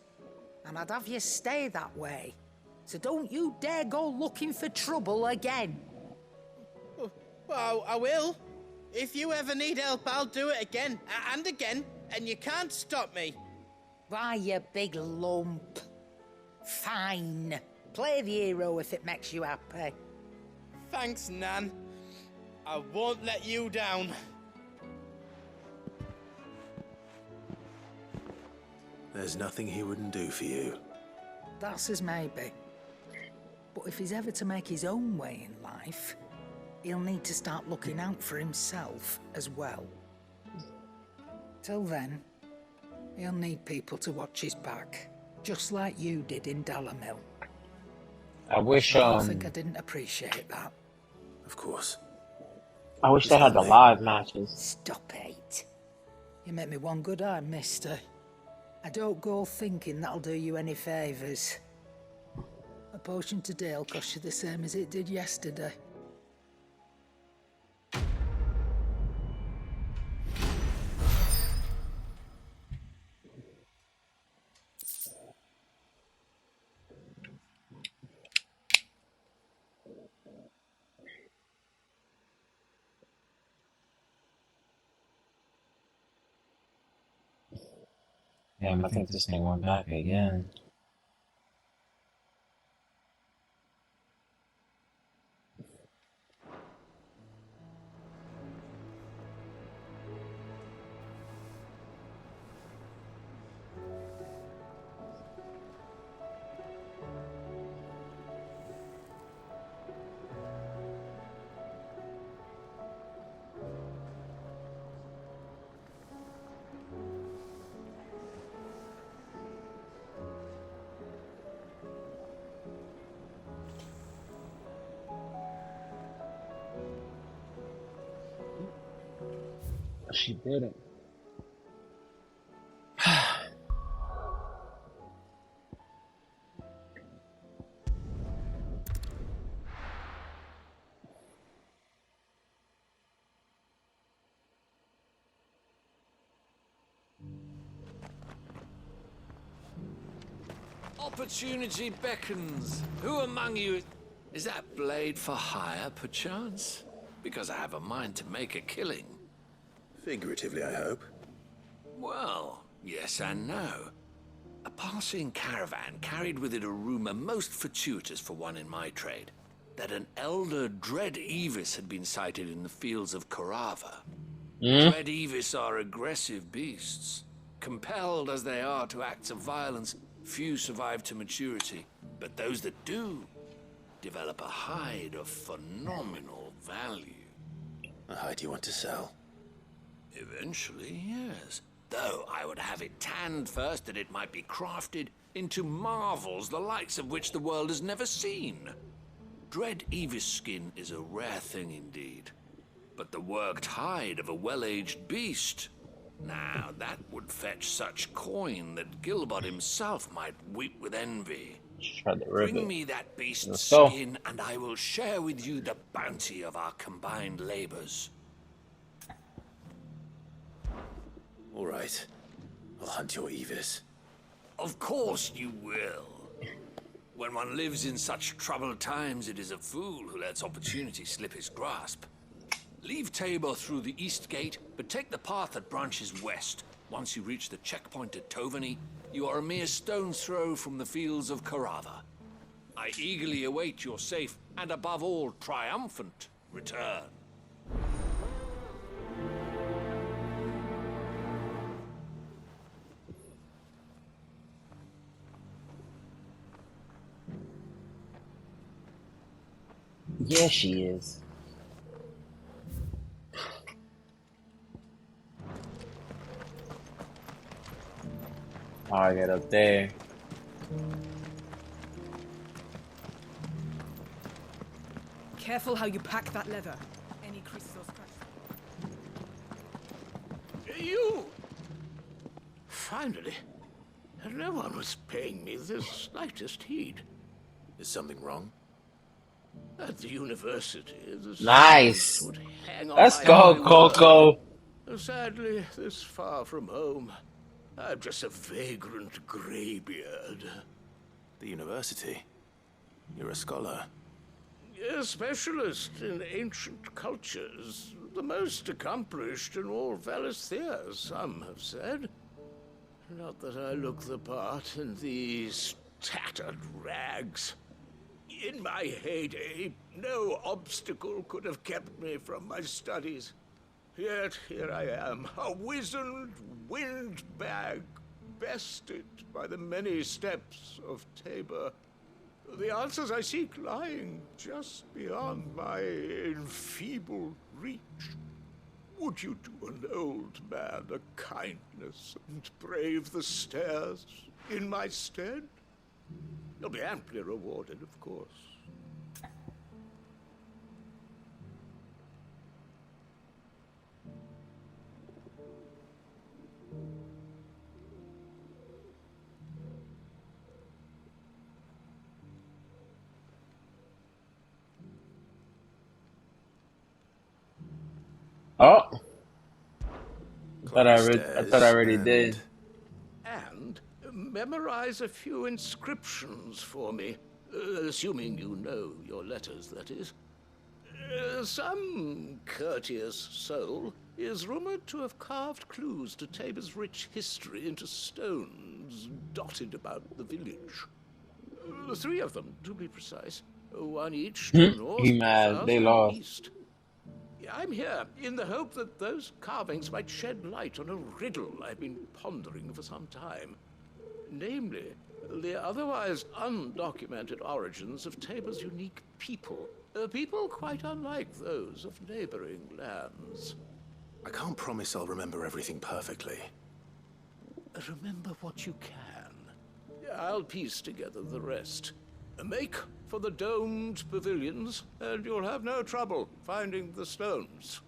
And I'd have you stay that way. So don't you dare go looking for trouble again. Well, I will. If you ever need help, I'll do it again and again, and you can't stop me. Why, you big lump. Fine. Play the hero if it makes you happy. Thanks, Nan. I won't let you down. There's nothing he wouldn't do for you. That's as maybe. But if he's ever to make his own way in life, he'll need to start looking out for himself as well. Till then, he'll need people to watch his back, just like you did in Dalamil. I wish I think I didn't appreciate that. Of course. I wish they had the live matches. Stop it. You make me one good eye, mister. I don't go thinking that'll do you any favours. A potion today'll cost you the same as it did yesterday. Damn, I think this thing went back again. She did it. Opportunity beckons. Who among you is that blade for hire, perchance? Because I have a mind to make a killing. Figuratively, I hope. Well, yes and no. A passing caravan carried with it a rumor most fortuitous for one in my trade, that an elder Dread Evis had been sighted in the fields of Carava. Dread Evis are aggressive beasts. Compelled as they are to acts of violence, few survive to maturity, but those that do develop a hide of phenomenal value. A hide you want to sell? Eventually, yes. Though I would have it tanned first that it might be crafted into marvels the likes of which the world has never seen. Dread Evis skin is a rare thing indeed. But the worked hide of a well-aged beast, now that would fetch such coin that Gilbert himself might weep with envy. Bring me that beast's skin, and I will share with you the bounty of our combined labors. All right. I'll hunt your Evis. Of course you will. When one lives in such troubled times, it is a fool who lets opportunity slip his grasp. Leave Tabor through the east gate, but take the path that branches west. Once you reach the checkpoint at Tovany, you are a mere stone's throw from the fields of Carava. I eagerly await your safe, and above all, triumphant return. Yeah, she is. I get up there. Careful how you pack that leather. Any creases or scratches. You! Finally. No one was paying me the slightest heed. Is something wrong? At the university, the Nice. would hang on Let's my go, every Coco. word. Sadly, this far from home, I'm just a vagrant greybeard. The university? You're a scholar. A specialist in ancient cultures, the most accomplished in all Valisthea, some have said. Not that I look the part in these tattered rags. In my heyday, no obstacle could have kept me from my studies. Yet here I am, a wizened windbag, bested by the many steps of Tabor. The answers I seek lying just beyond my enfeebled reach. Would you do an old man a kindness and brave the stairs in my stead? You'll be amply rewarded, of course. Oh, I thought I already did. And memorize a few inscriptions for me, assuming you know your letters, that is. Some courteous soul is rumored to have carved clues to Tabor's rich history into stones dotted about the village. 3 of them, to be precise. 1 each to the north, He mad. south, They and lost. east. I'm here in the hope that those carvings might shed light on a riddle I've been pondering for some time. Namely, the otherwise undocumented origins of Tabor's unique people. People quite unlike those of neighboring lands. I can't promise I'll remember everything perfectly. Remember what you can. I'll piece together the rest. Make for the domed pavilions, and you'll have no trouble finding the stones.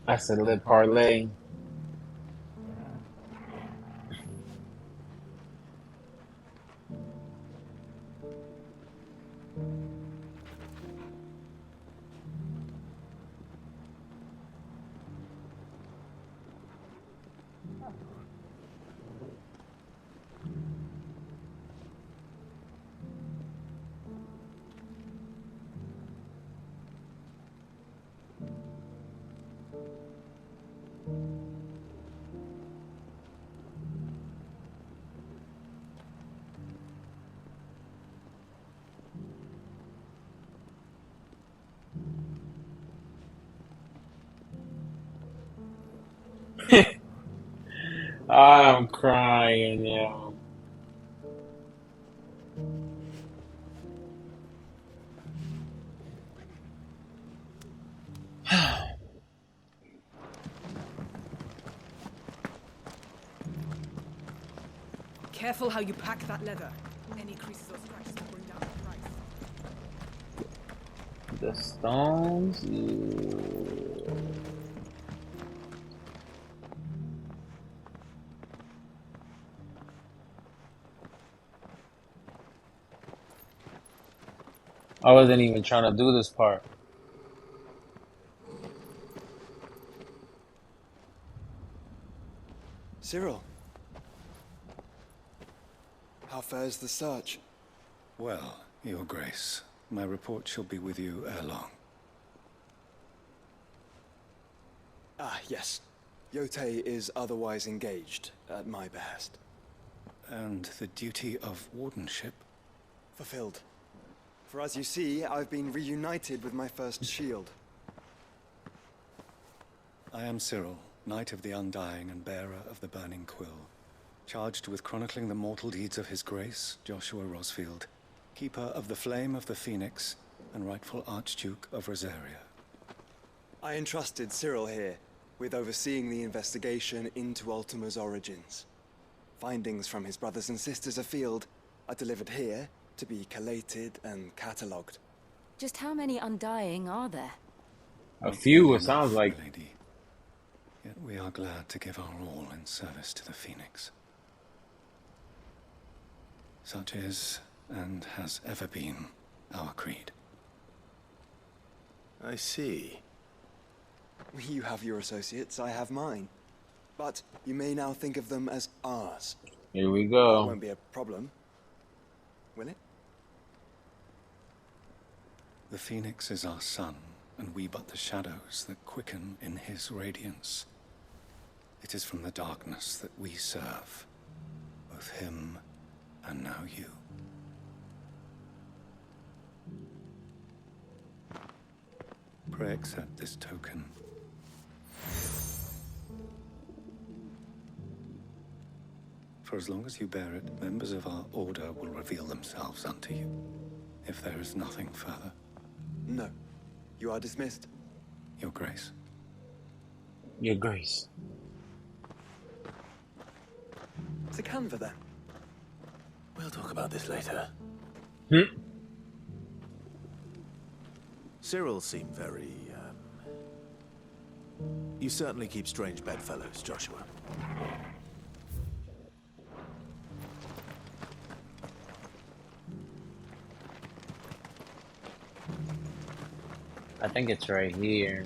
I said lip parlay. I'm crying, yo. Careful how you pack that leather. Any creases or scratches will bring down the price. The stones. Yeah. I wasn't even trying to do this part. Cyril, how fares the search? Well, Your Grace, my report shall be with you ere long. Ah, yes. Yotei is otherwise engaged, at my behest. And the duty of wardenship? Fulfilled. For as you see, I've been reunited with my first shield. I am Cyril, Knight of the Undying and bearer of the Burning Quill, charged with chronicling the mortal deeds of His Grace, Joshua Rosfield, Keeper of the Flame of the Phoenix and rightful Archduke of Rosaria. I entrusted Cyril here with overseeing the investigation into Ultima's origins. Findings from his brothers and sisters afield are delivered here to be collated and catalogued. Just how many Undying are there? A few, it sounds like. Lady. Yet we are glad to give our all in service to the Phoenix. Such is, and has ever been, our creed. I see. You have your associates, I have mine. But you may now think of them as ours. Here we That go. won't be a problem, will it? The Phoenix is our sun, and we but the shadows that quicken in his radiance. It is from the darkness that we serve, both him and now you. accept this token. For as long as you bear it, members of our order will reveal themselves unto you. If there is nothing further. No. You are dismissed. Your Grace. Your Grace. To Canva, then. We'll talk about this later. Cyril seemed very, You certainly keep strange bedfellows, Joshua. I think it's right here.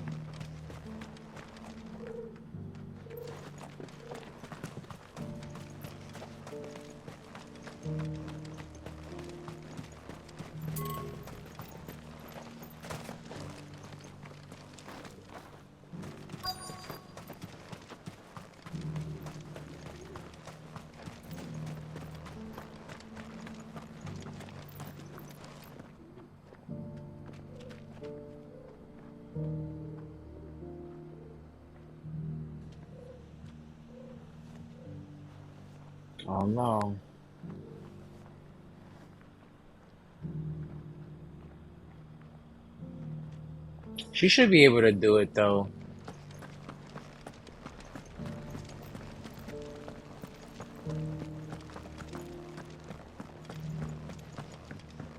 Oh no. She should be able to do it though.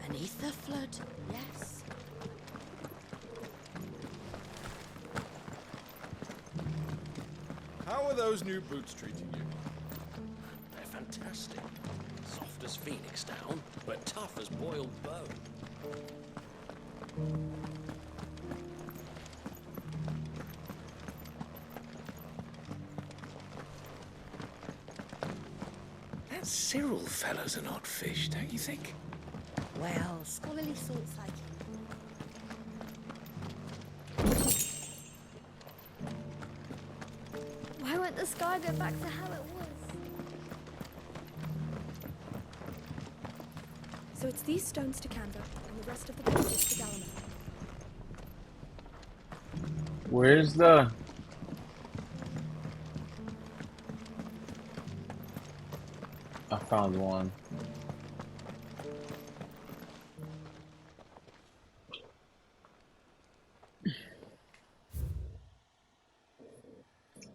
Beneath the flood, yes. How are those new boots treating you? They're fantastic. Soft as phoenix down, but tough as boiled bone. That Cyril fellow's an odd fish, don't you think? Well, scholarly thoughts like him. Why won't the sky go back to how it was? So it's these stones to Canva, and the rest of the pieces to Dalamir. Where's the... I found one.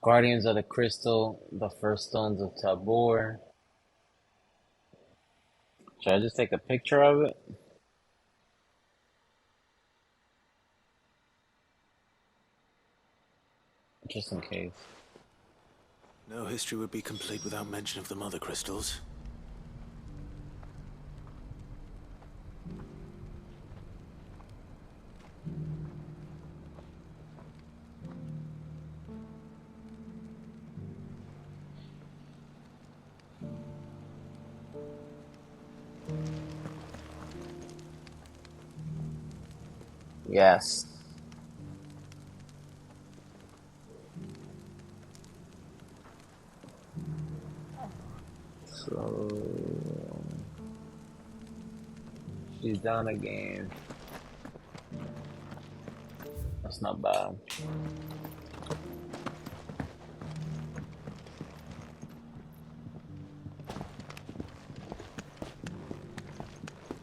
Guardians of the Crystal, the first stones of Tabor. Should I just take a picture of it? Just in case. No history would be complete without mention of the mother crystals. Yes. So she's down again. That's not bad.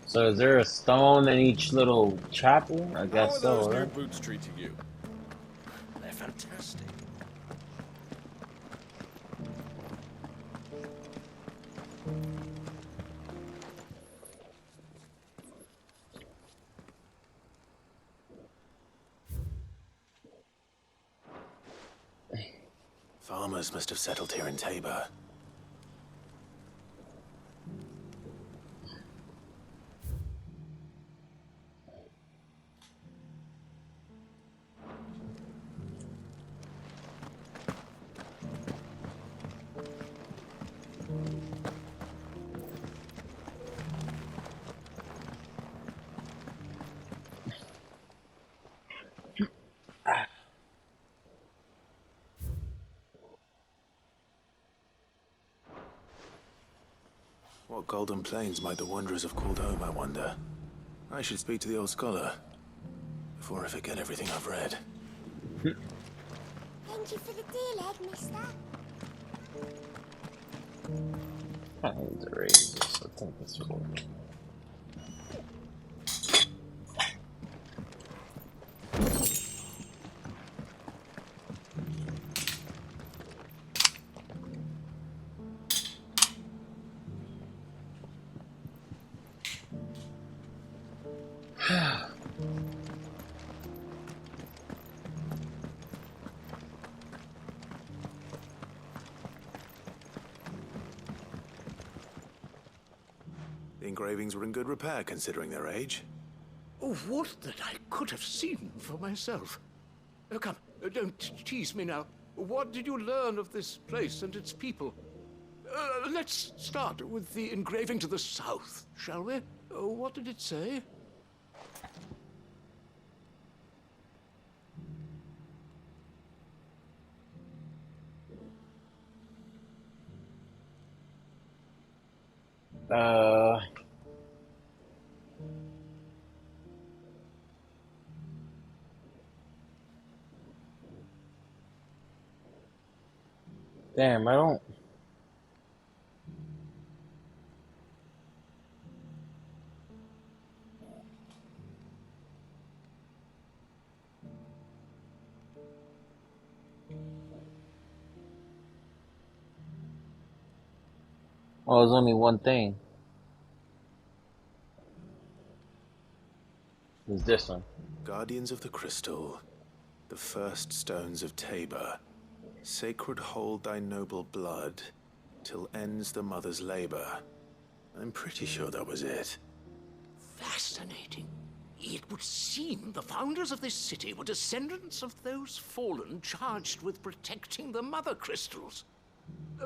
So is there a stone in each little chapel? I guess so, How are those new right? boots treating you? They're fantastic. Farmers must have settled here in Tabor. What golden plains might the wanderers have called home, I wonder? I should speak to the old scholar. before I forget everything I've read. Thank you for the deal, Ed, mister. I need to raise this. I think this will. The engravings were in good repair considering their age. Oh, what that I could have seen for myself. Oh, come, don't tease me now. What did you learn of this place and its people? Let's start with the engraving to the south, shall we? What did it say? Damn, I don't. Oh, there's only one thing. It's this one. Guardians of the Crystal, the first stones of Tabor. Sacred hold thy noble blood, till ends the mother's labor. I'm pretty sure that was it. Fascinating. It would seem the founders of this city were descendants of those fallen charged with protecting the mother crystals.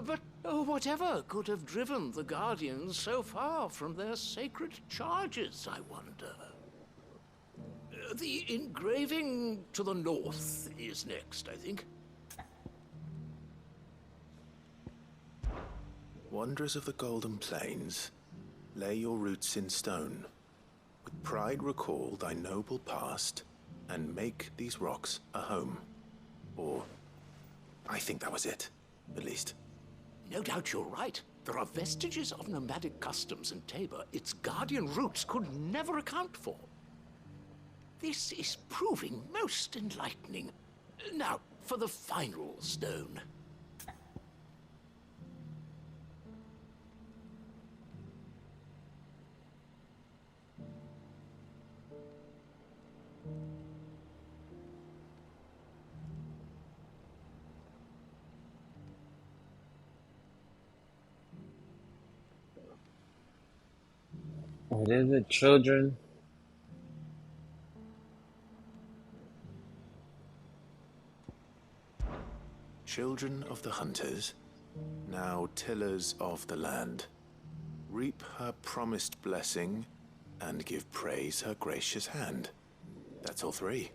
But whatever could have driven the Guardians so far from their sacred charges, I wonder? The engraving to the north is next, I think. Wanderers of the Golden Plains, lay your roots in stone. With pride recall thy noble past, and make these rocks a home. Or, I think that was it, at least. No doubt you're right. There are vestiges of nomadic customs in Tabor its guardian roots could never account for. This is proving most enlightening. Now, for the final stone. What is it, children? Children of the hunters, now tillers of the land, reap her promised blessing and give praise her gracious hand. That's all three.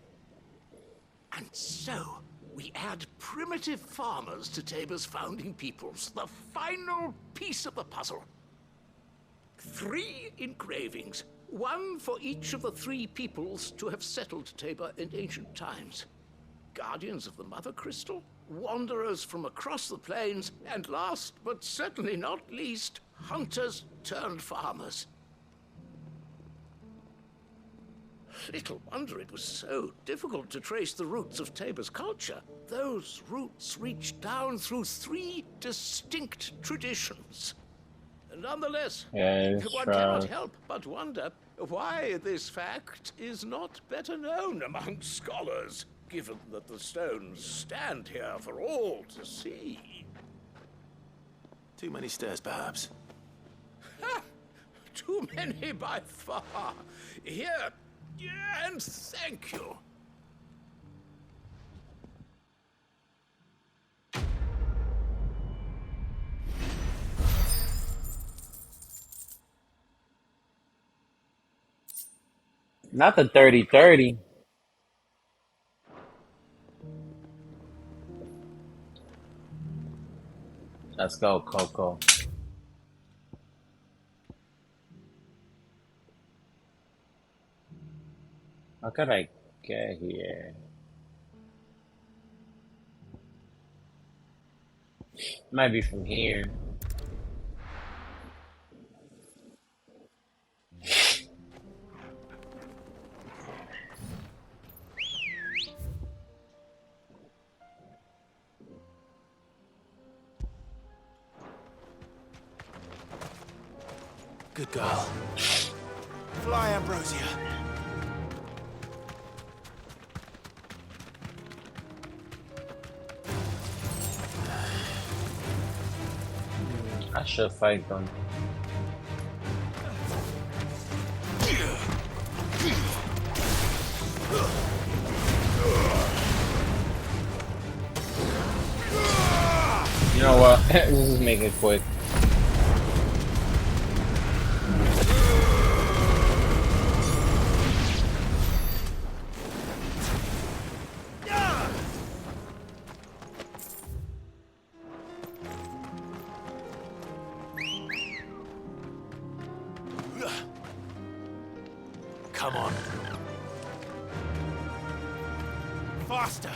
And so, we add primitive farmers to Tabor's founding peoples, the final piece of the puzzle. 3 engravings, one for each of the 3 peoples to have settled Tabor in ancient times. Guardians of the Mother Crystal, wanderers from across the plains, and last but certainly not least, hunters turned farmers. Little wonder it was so difficult to trace the roots of Tabor's culture. Those roots reach down through 3 distinct traditions. Nonetheless, one cannot help but wonder why this fact is not better known among scholars, given that the stones stand here for all to see. Too many stairs, perhaps. Ha! Too many by far. Here, and thank you. Not the 30-30. Let's go, Coco. How could I get here? Might be from here. Good girl. Fly, Ambrosia. I should fight them. You know what? Let's just make it quick. Come on. Faster.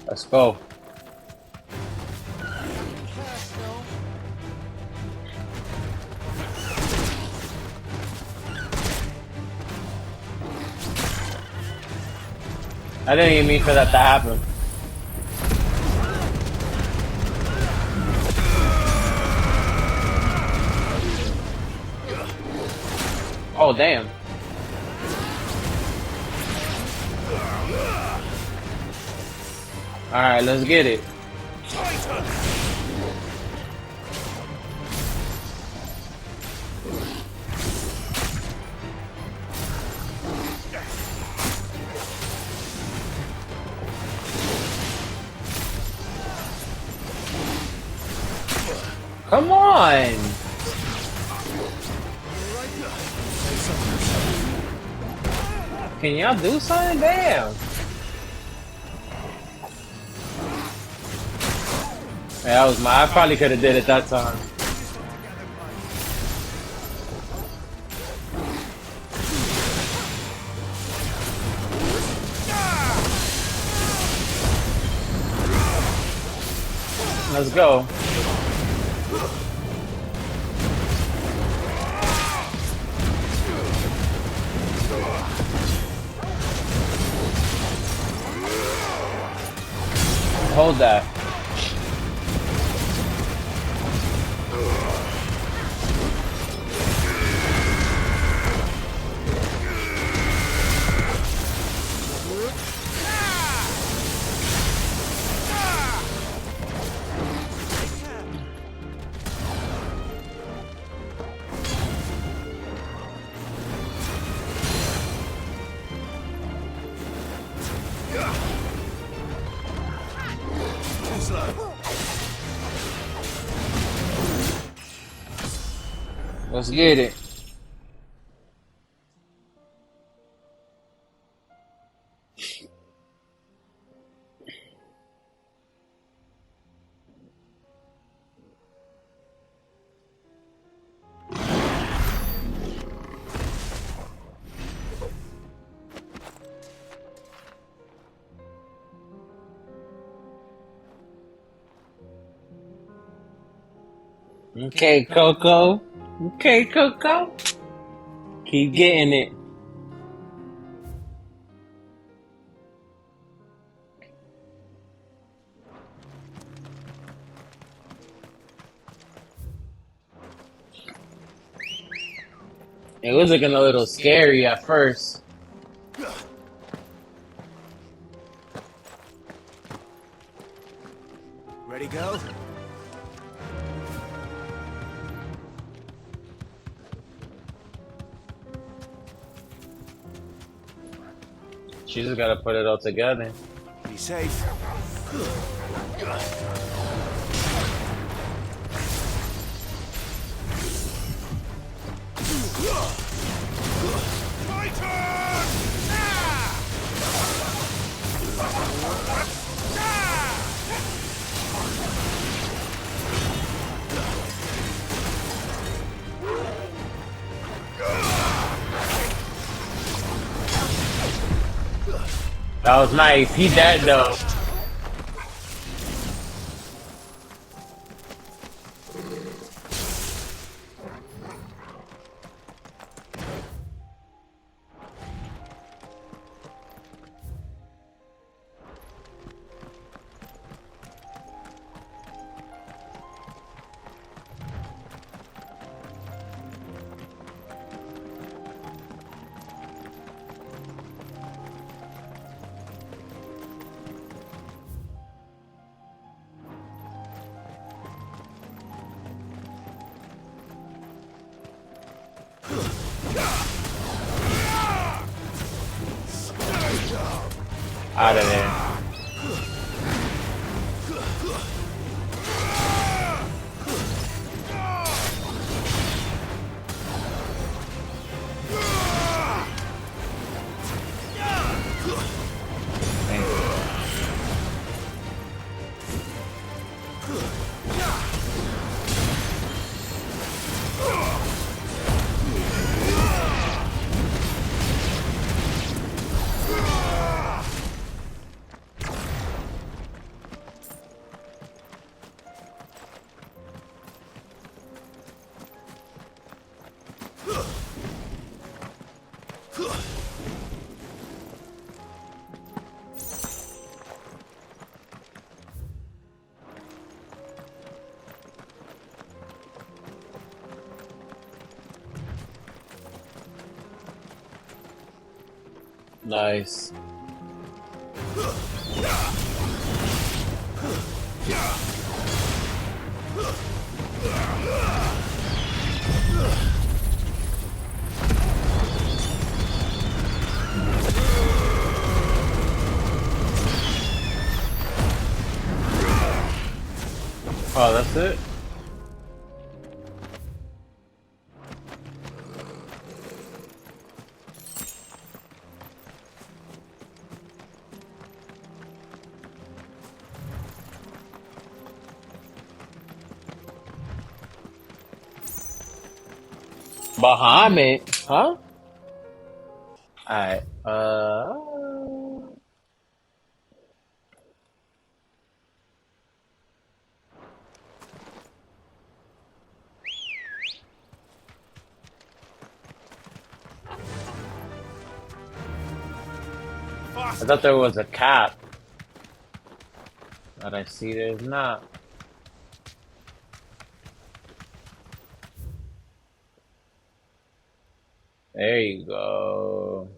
Let's go. I didn't even mean for that to happen. Oh, damn. Alright, let's get it. Come on! Can y'all do something? Damn! Yeah, that was I probably could have did it that time. Let's go. Hold that. Let's get it. Okay, Coco. Okay, Coco. Keep getting it. It was looking a little scary at first. Ready, go? She just gotta put it all together. Be safe. My turn! That was nice. He dead though. Out of there. Nice. Oh, that's it? Bahamut? Huh? Alright, I thought there was a cap. But I see there's not. There you go.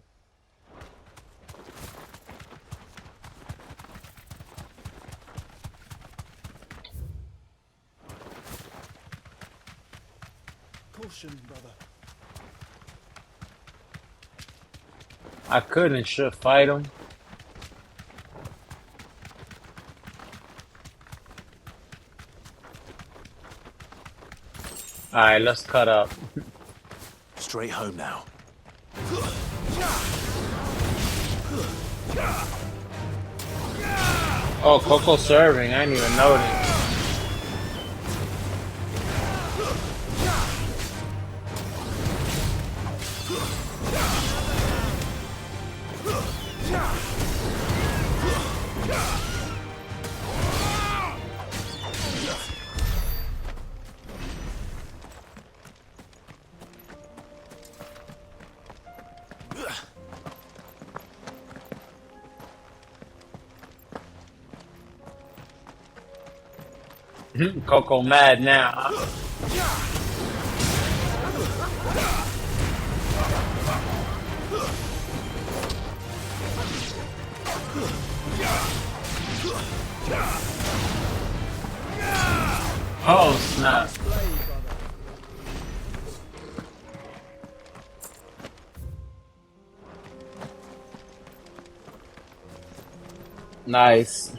Caution, brother. I could and should fight him. Alright, let's cut up. Straight home now. Oh, Coco serving. I didn't even notice. Coco mad now. Oh snap. Nice.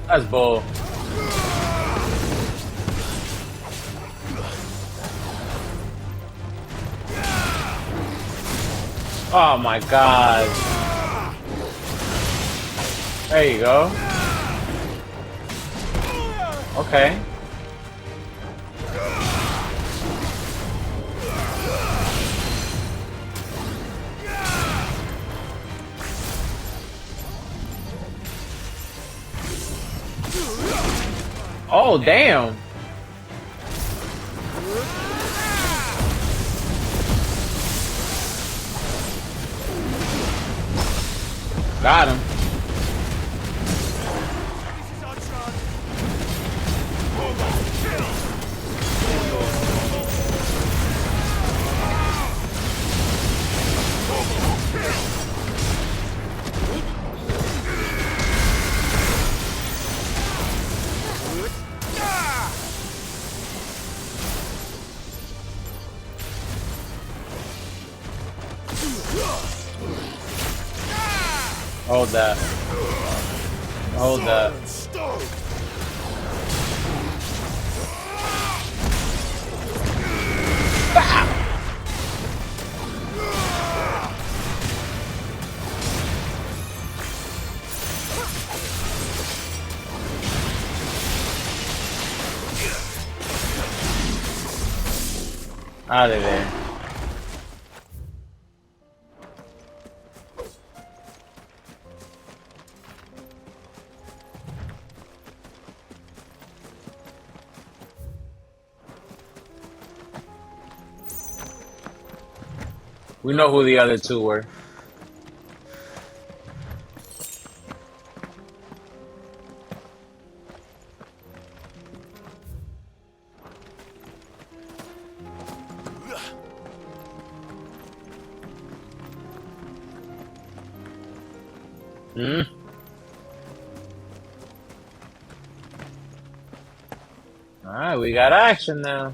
That's bull. Oh my god. There you go. Okay. Oh damn. Got him. Hold that. Hold that. Out of there. We know who the other two were. Hmm? Alright, we got action now.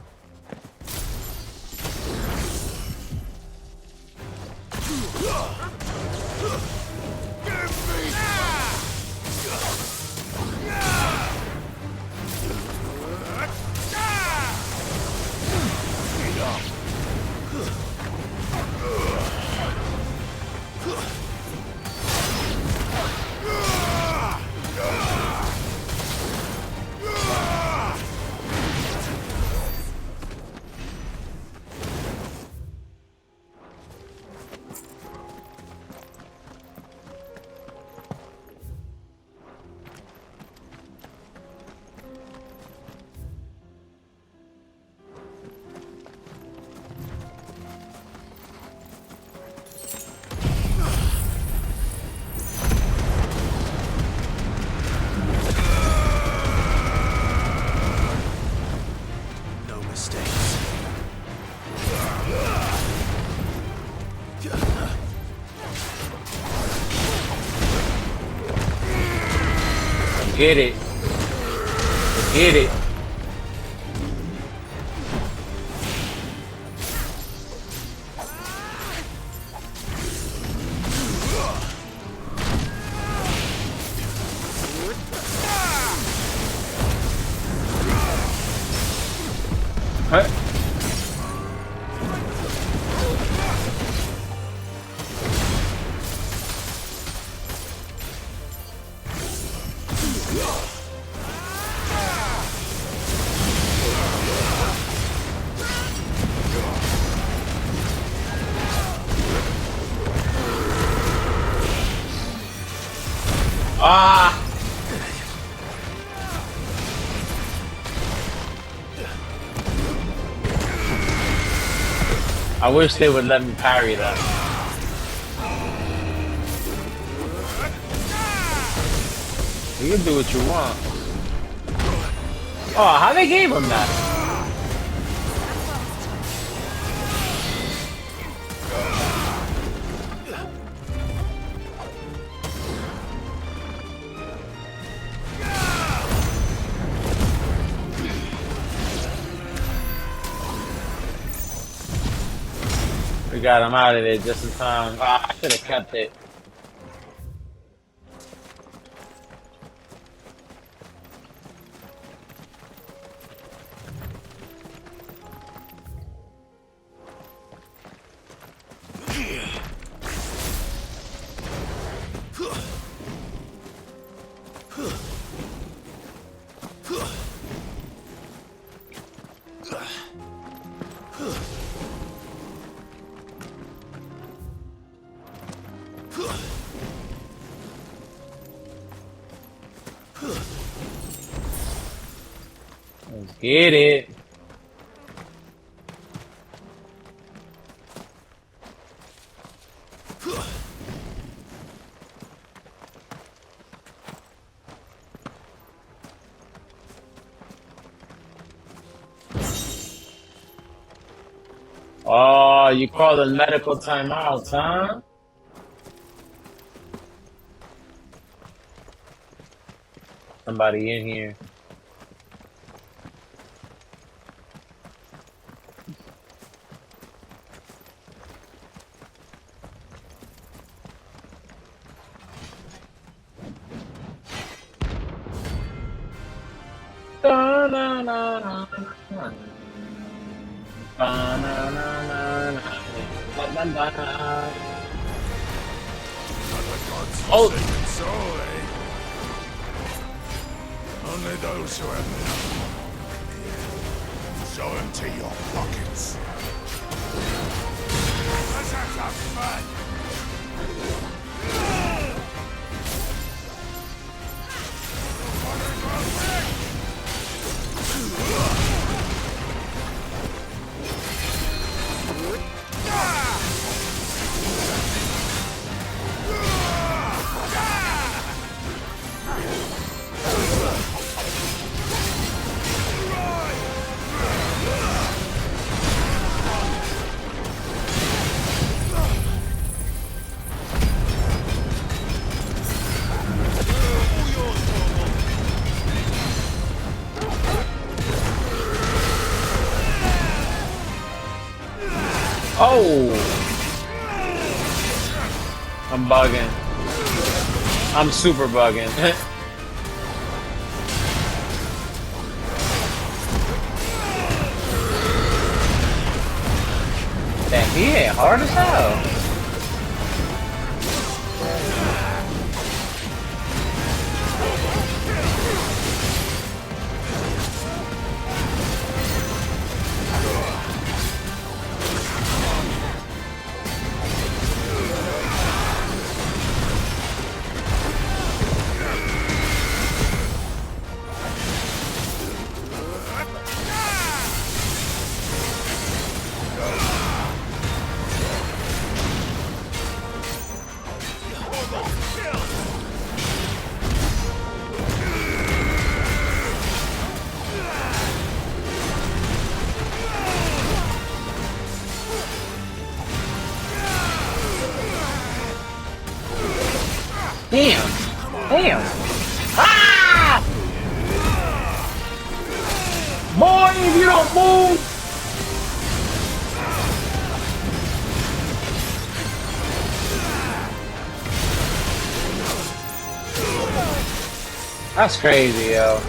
Get it. Get it. Huh? Ah! I wish they would let me parry that. You can do what you want. Oh, how they gave him that? We got him out of there just in time. Ah, I should have kept it. Let's get it. Oh, you calling medical timeouts, huh? Somebody in here. Oh! Soul, eh? Only those who have enough. Show empty your pockets. Let's have some fun. Oh! I'm bugging. I'm super bugging. Damn, he hit hard as hell. Damn! Damn! Ah! Boy, if you don't move! That's crazy, yo.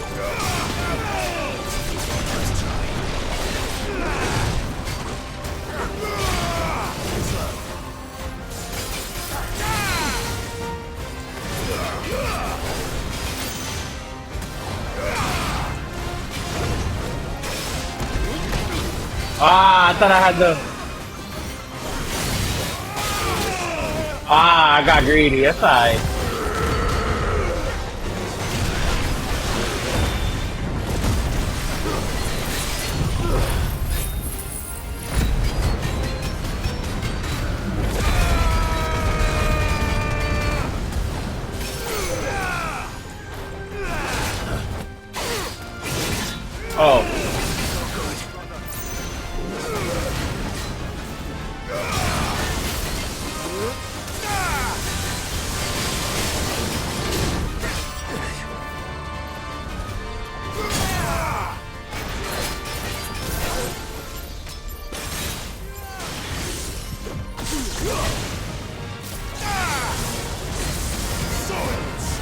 Ah, I thought I had the... Ah, I got greedy. That's alright. Oh.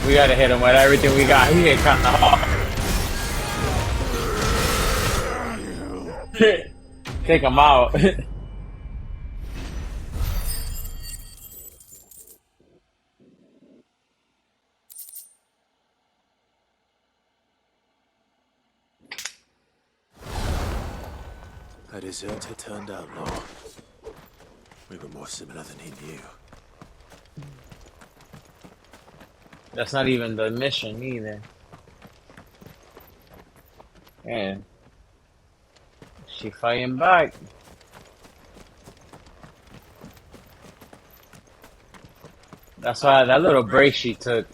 We gotta hit him with everything we got. He hit kinda hard. Take him out. A deserter turned outlaw. We were more similar than he knew. That's not even the mission either. Yeah. She fighting back. That's why that little break she took.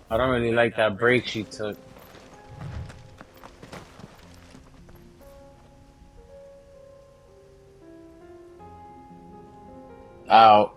I don't really like that break she took. Out.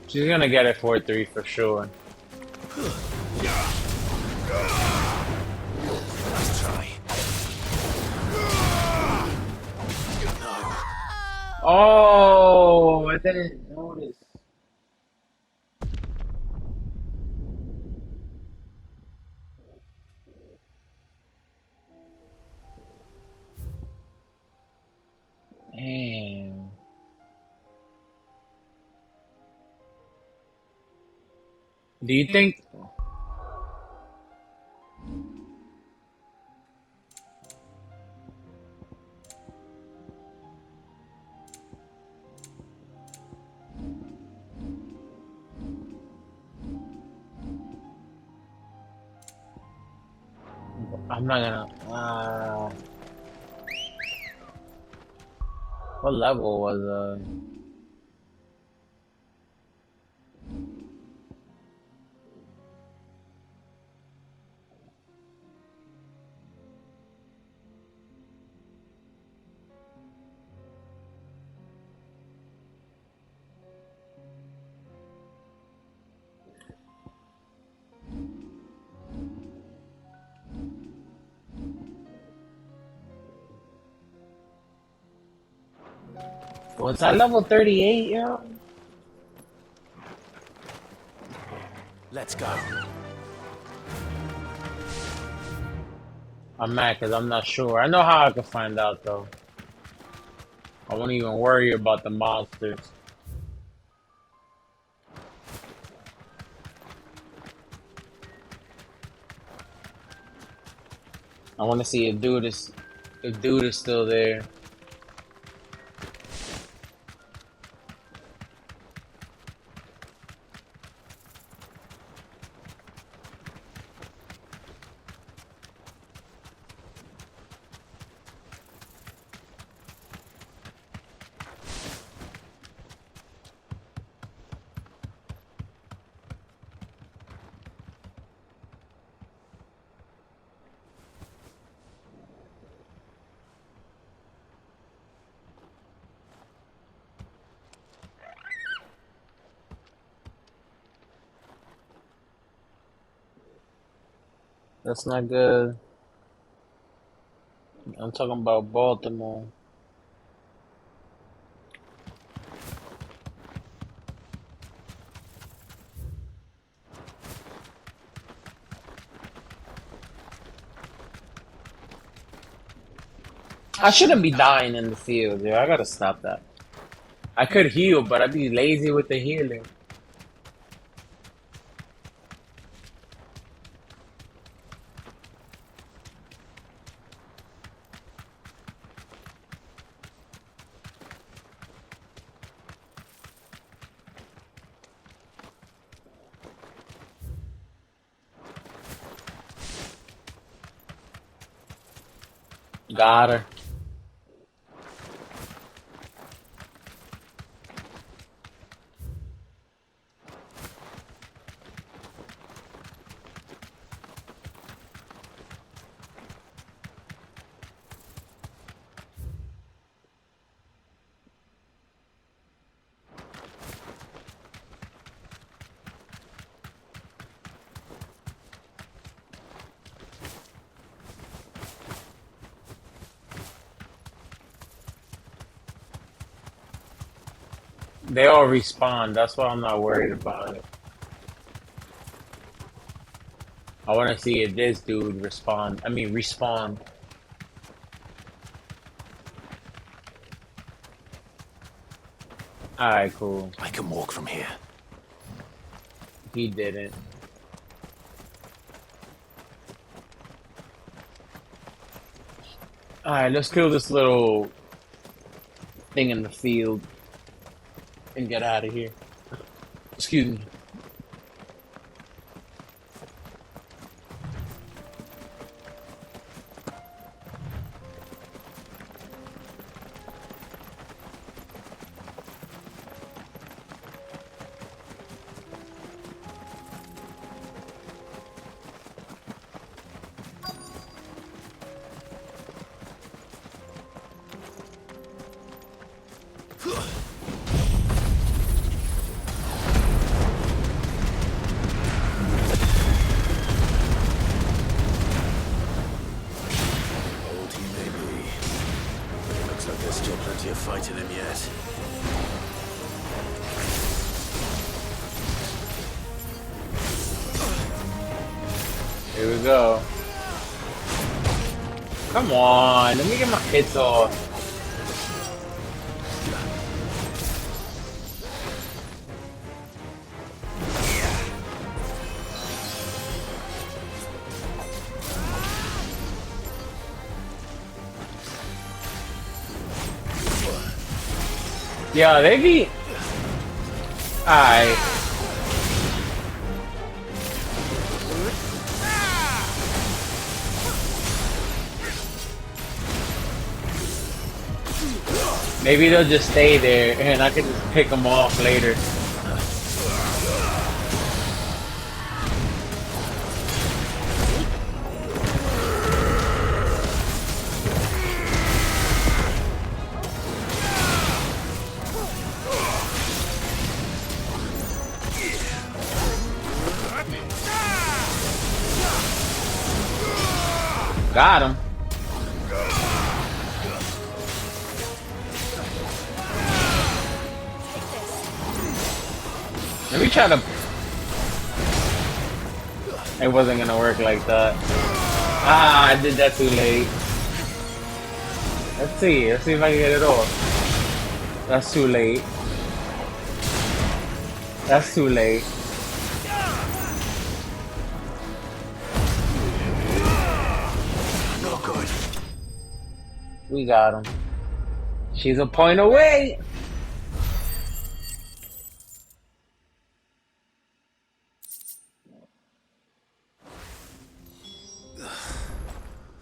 She's gonna get it 4-3 for sure. Let's try. Oh, I didn't notice. Damn. Do you think? I'm not gonna. What level was Was I level 38, yo? Let's go. I'm mad because I'm not sure. I know how I can find out though. I won't even worry about the monsters. I want to see if dude is still there. That's not good. I'm talking about Baltimore. I shouldn't be dying in the field, yo. I gotta stop that. I could heal, but I'd be lazy with the healing. Got her. They all respawn. That's why I'm not worried about it. I want to see if this dude respawn. I mean, respawn. Alright, cool. I can walk from here. He didn't. Alright, let's kill this little thing in the field and get out of here. Excuse me. Here we go. Come on, let me get my hits off. Yeah, they be... Alright. Maybe they'll just stay there and I can just pick them off later. Got him. Let me try to... It wasn't gonna work like that. Ah, I did that too late. Let's see if I can get it off. That's too late. That's too late. No good. We got him. She's a point away.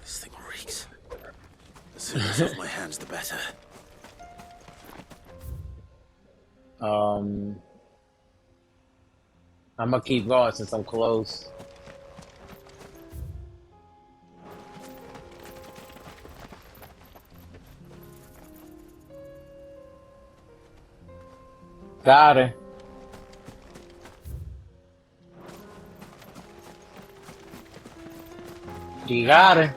This thing reeks. The sooner it's off my hands, the better. I'm gonna keep going since I'm close. Got her. She got her.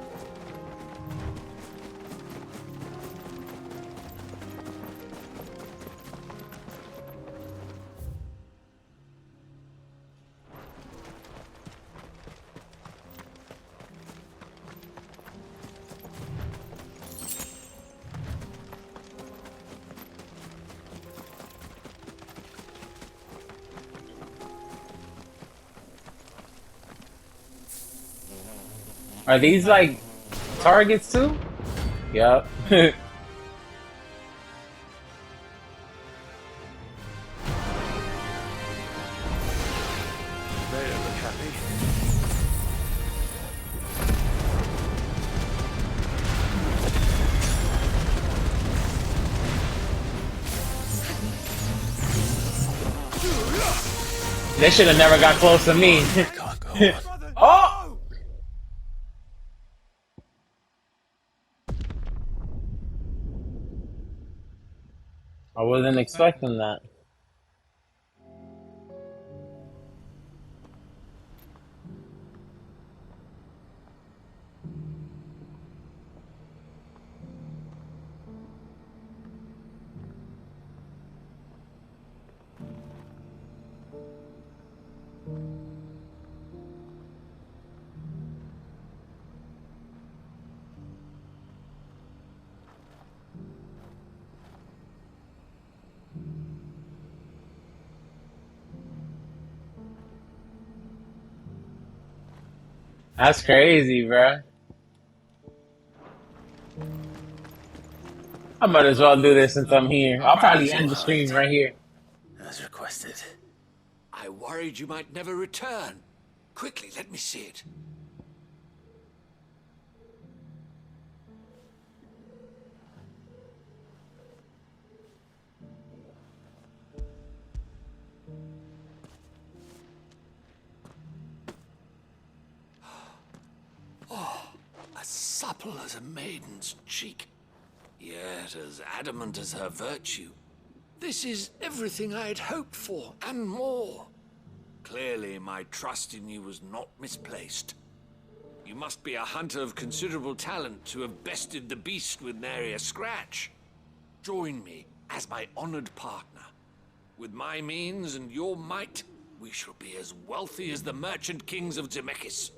Are these like targets too? Yup. They should have never got close to me. Oh! I wasn't expecting that. That's crazy, bruh. I might as well do this since I'm here. I'll probably end the stream right here. As requested. I worried you might never return. Quickly, let me see it. Oh, as supple as a maiden's cheek, yet as adamant as her virtue. This is everything I had hoped for, and more. Clearly, my trust in you was not misplaced. You must be a hunter of considerable talent to have bested the beast with nary a scratch. Join me as my honored partner. With my means and your might, we shall be as wealthy as the merchant kings of Zemeckis.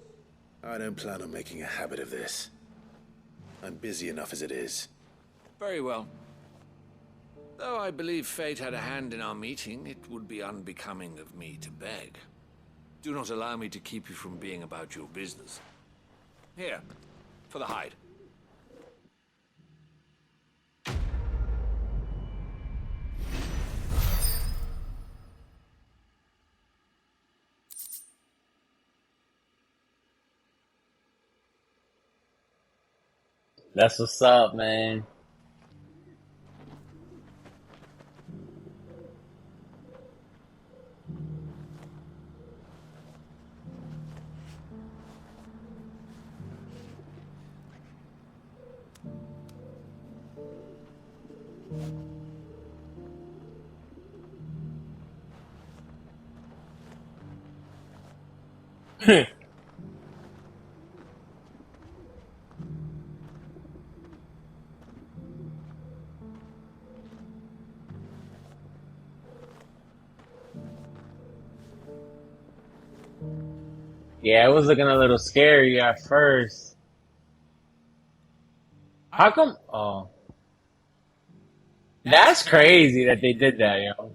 I don't plan on making a habit of this. I'm busy enough as it is. Very well. Though I believe fate had a hand in our meeting, it would be unbecoming of me to beg. Do not allow me to keep you from being about your business. Here, for the hide. That's what's up, man. Yeah, it was looking a little scary at first. How come? Oh. That's crazy that they did that, yo.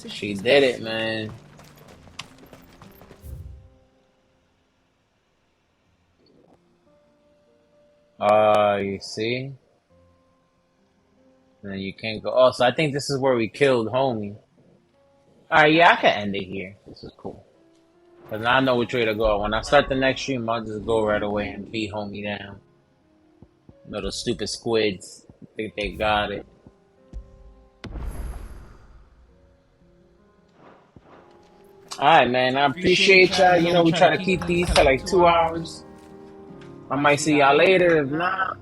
She did it, man. You see? And then you can't go. Oh, so I think this is where we killed homie. Alright, yeah, I can end it here. This is cool. Because now I know which way to go. When I start the next stream, I'll just go right away and beat homie down. Little stupid squids think they got it. Alright, man. I appreciate y'all. You know, we try to keep these for like 2 hours. I might see y'all later. If not,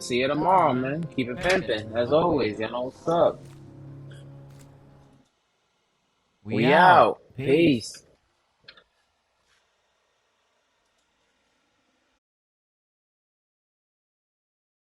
see you tomorrow, man. Keep it pimping. As always, you know what's up. We out. Peace.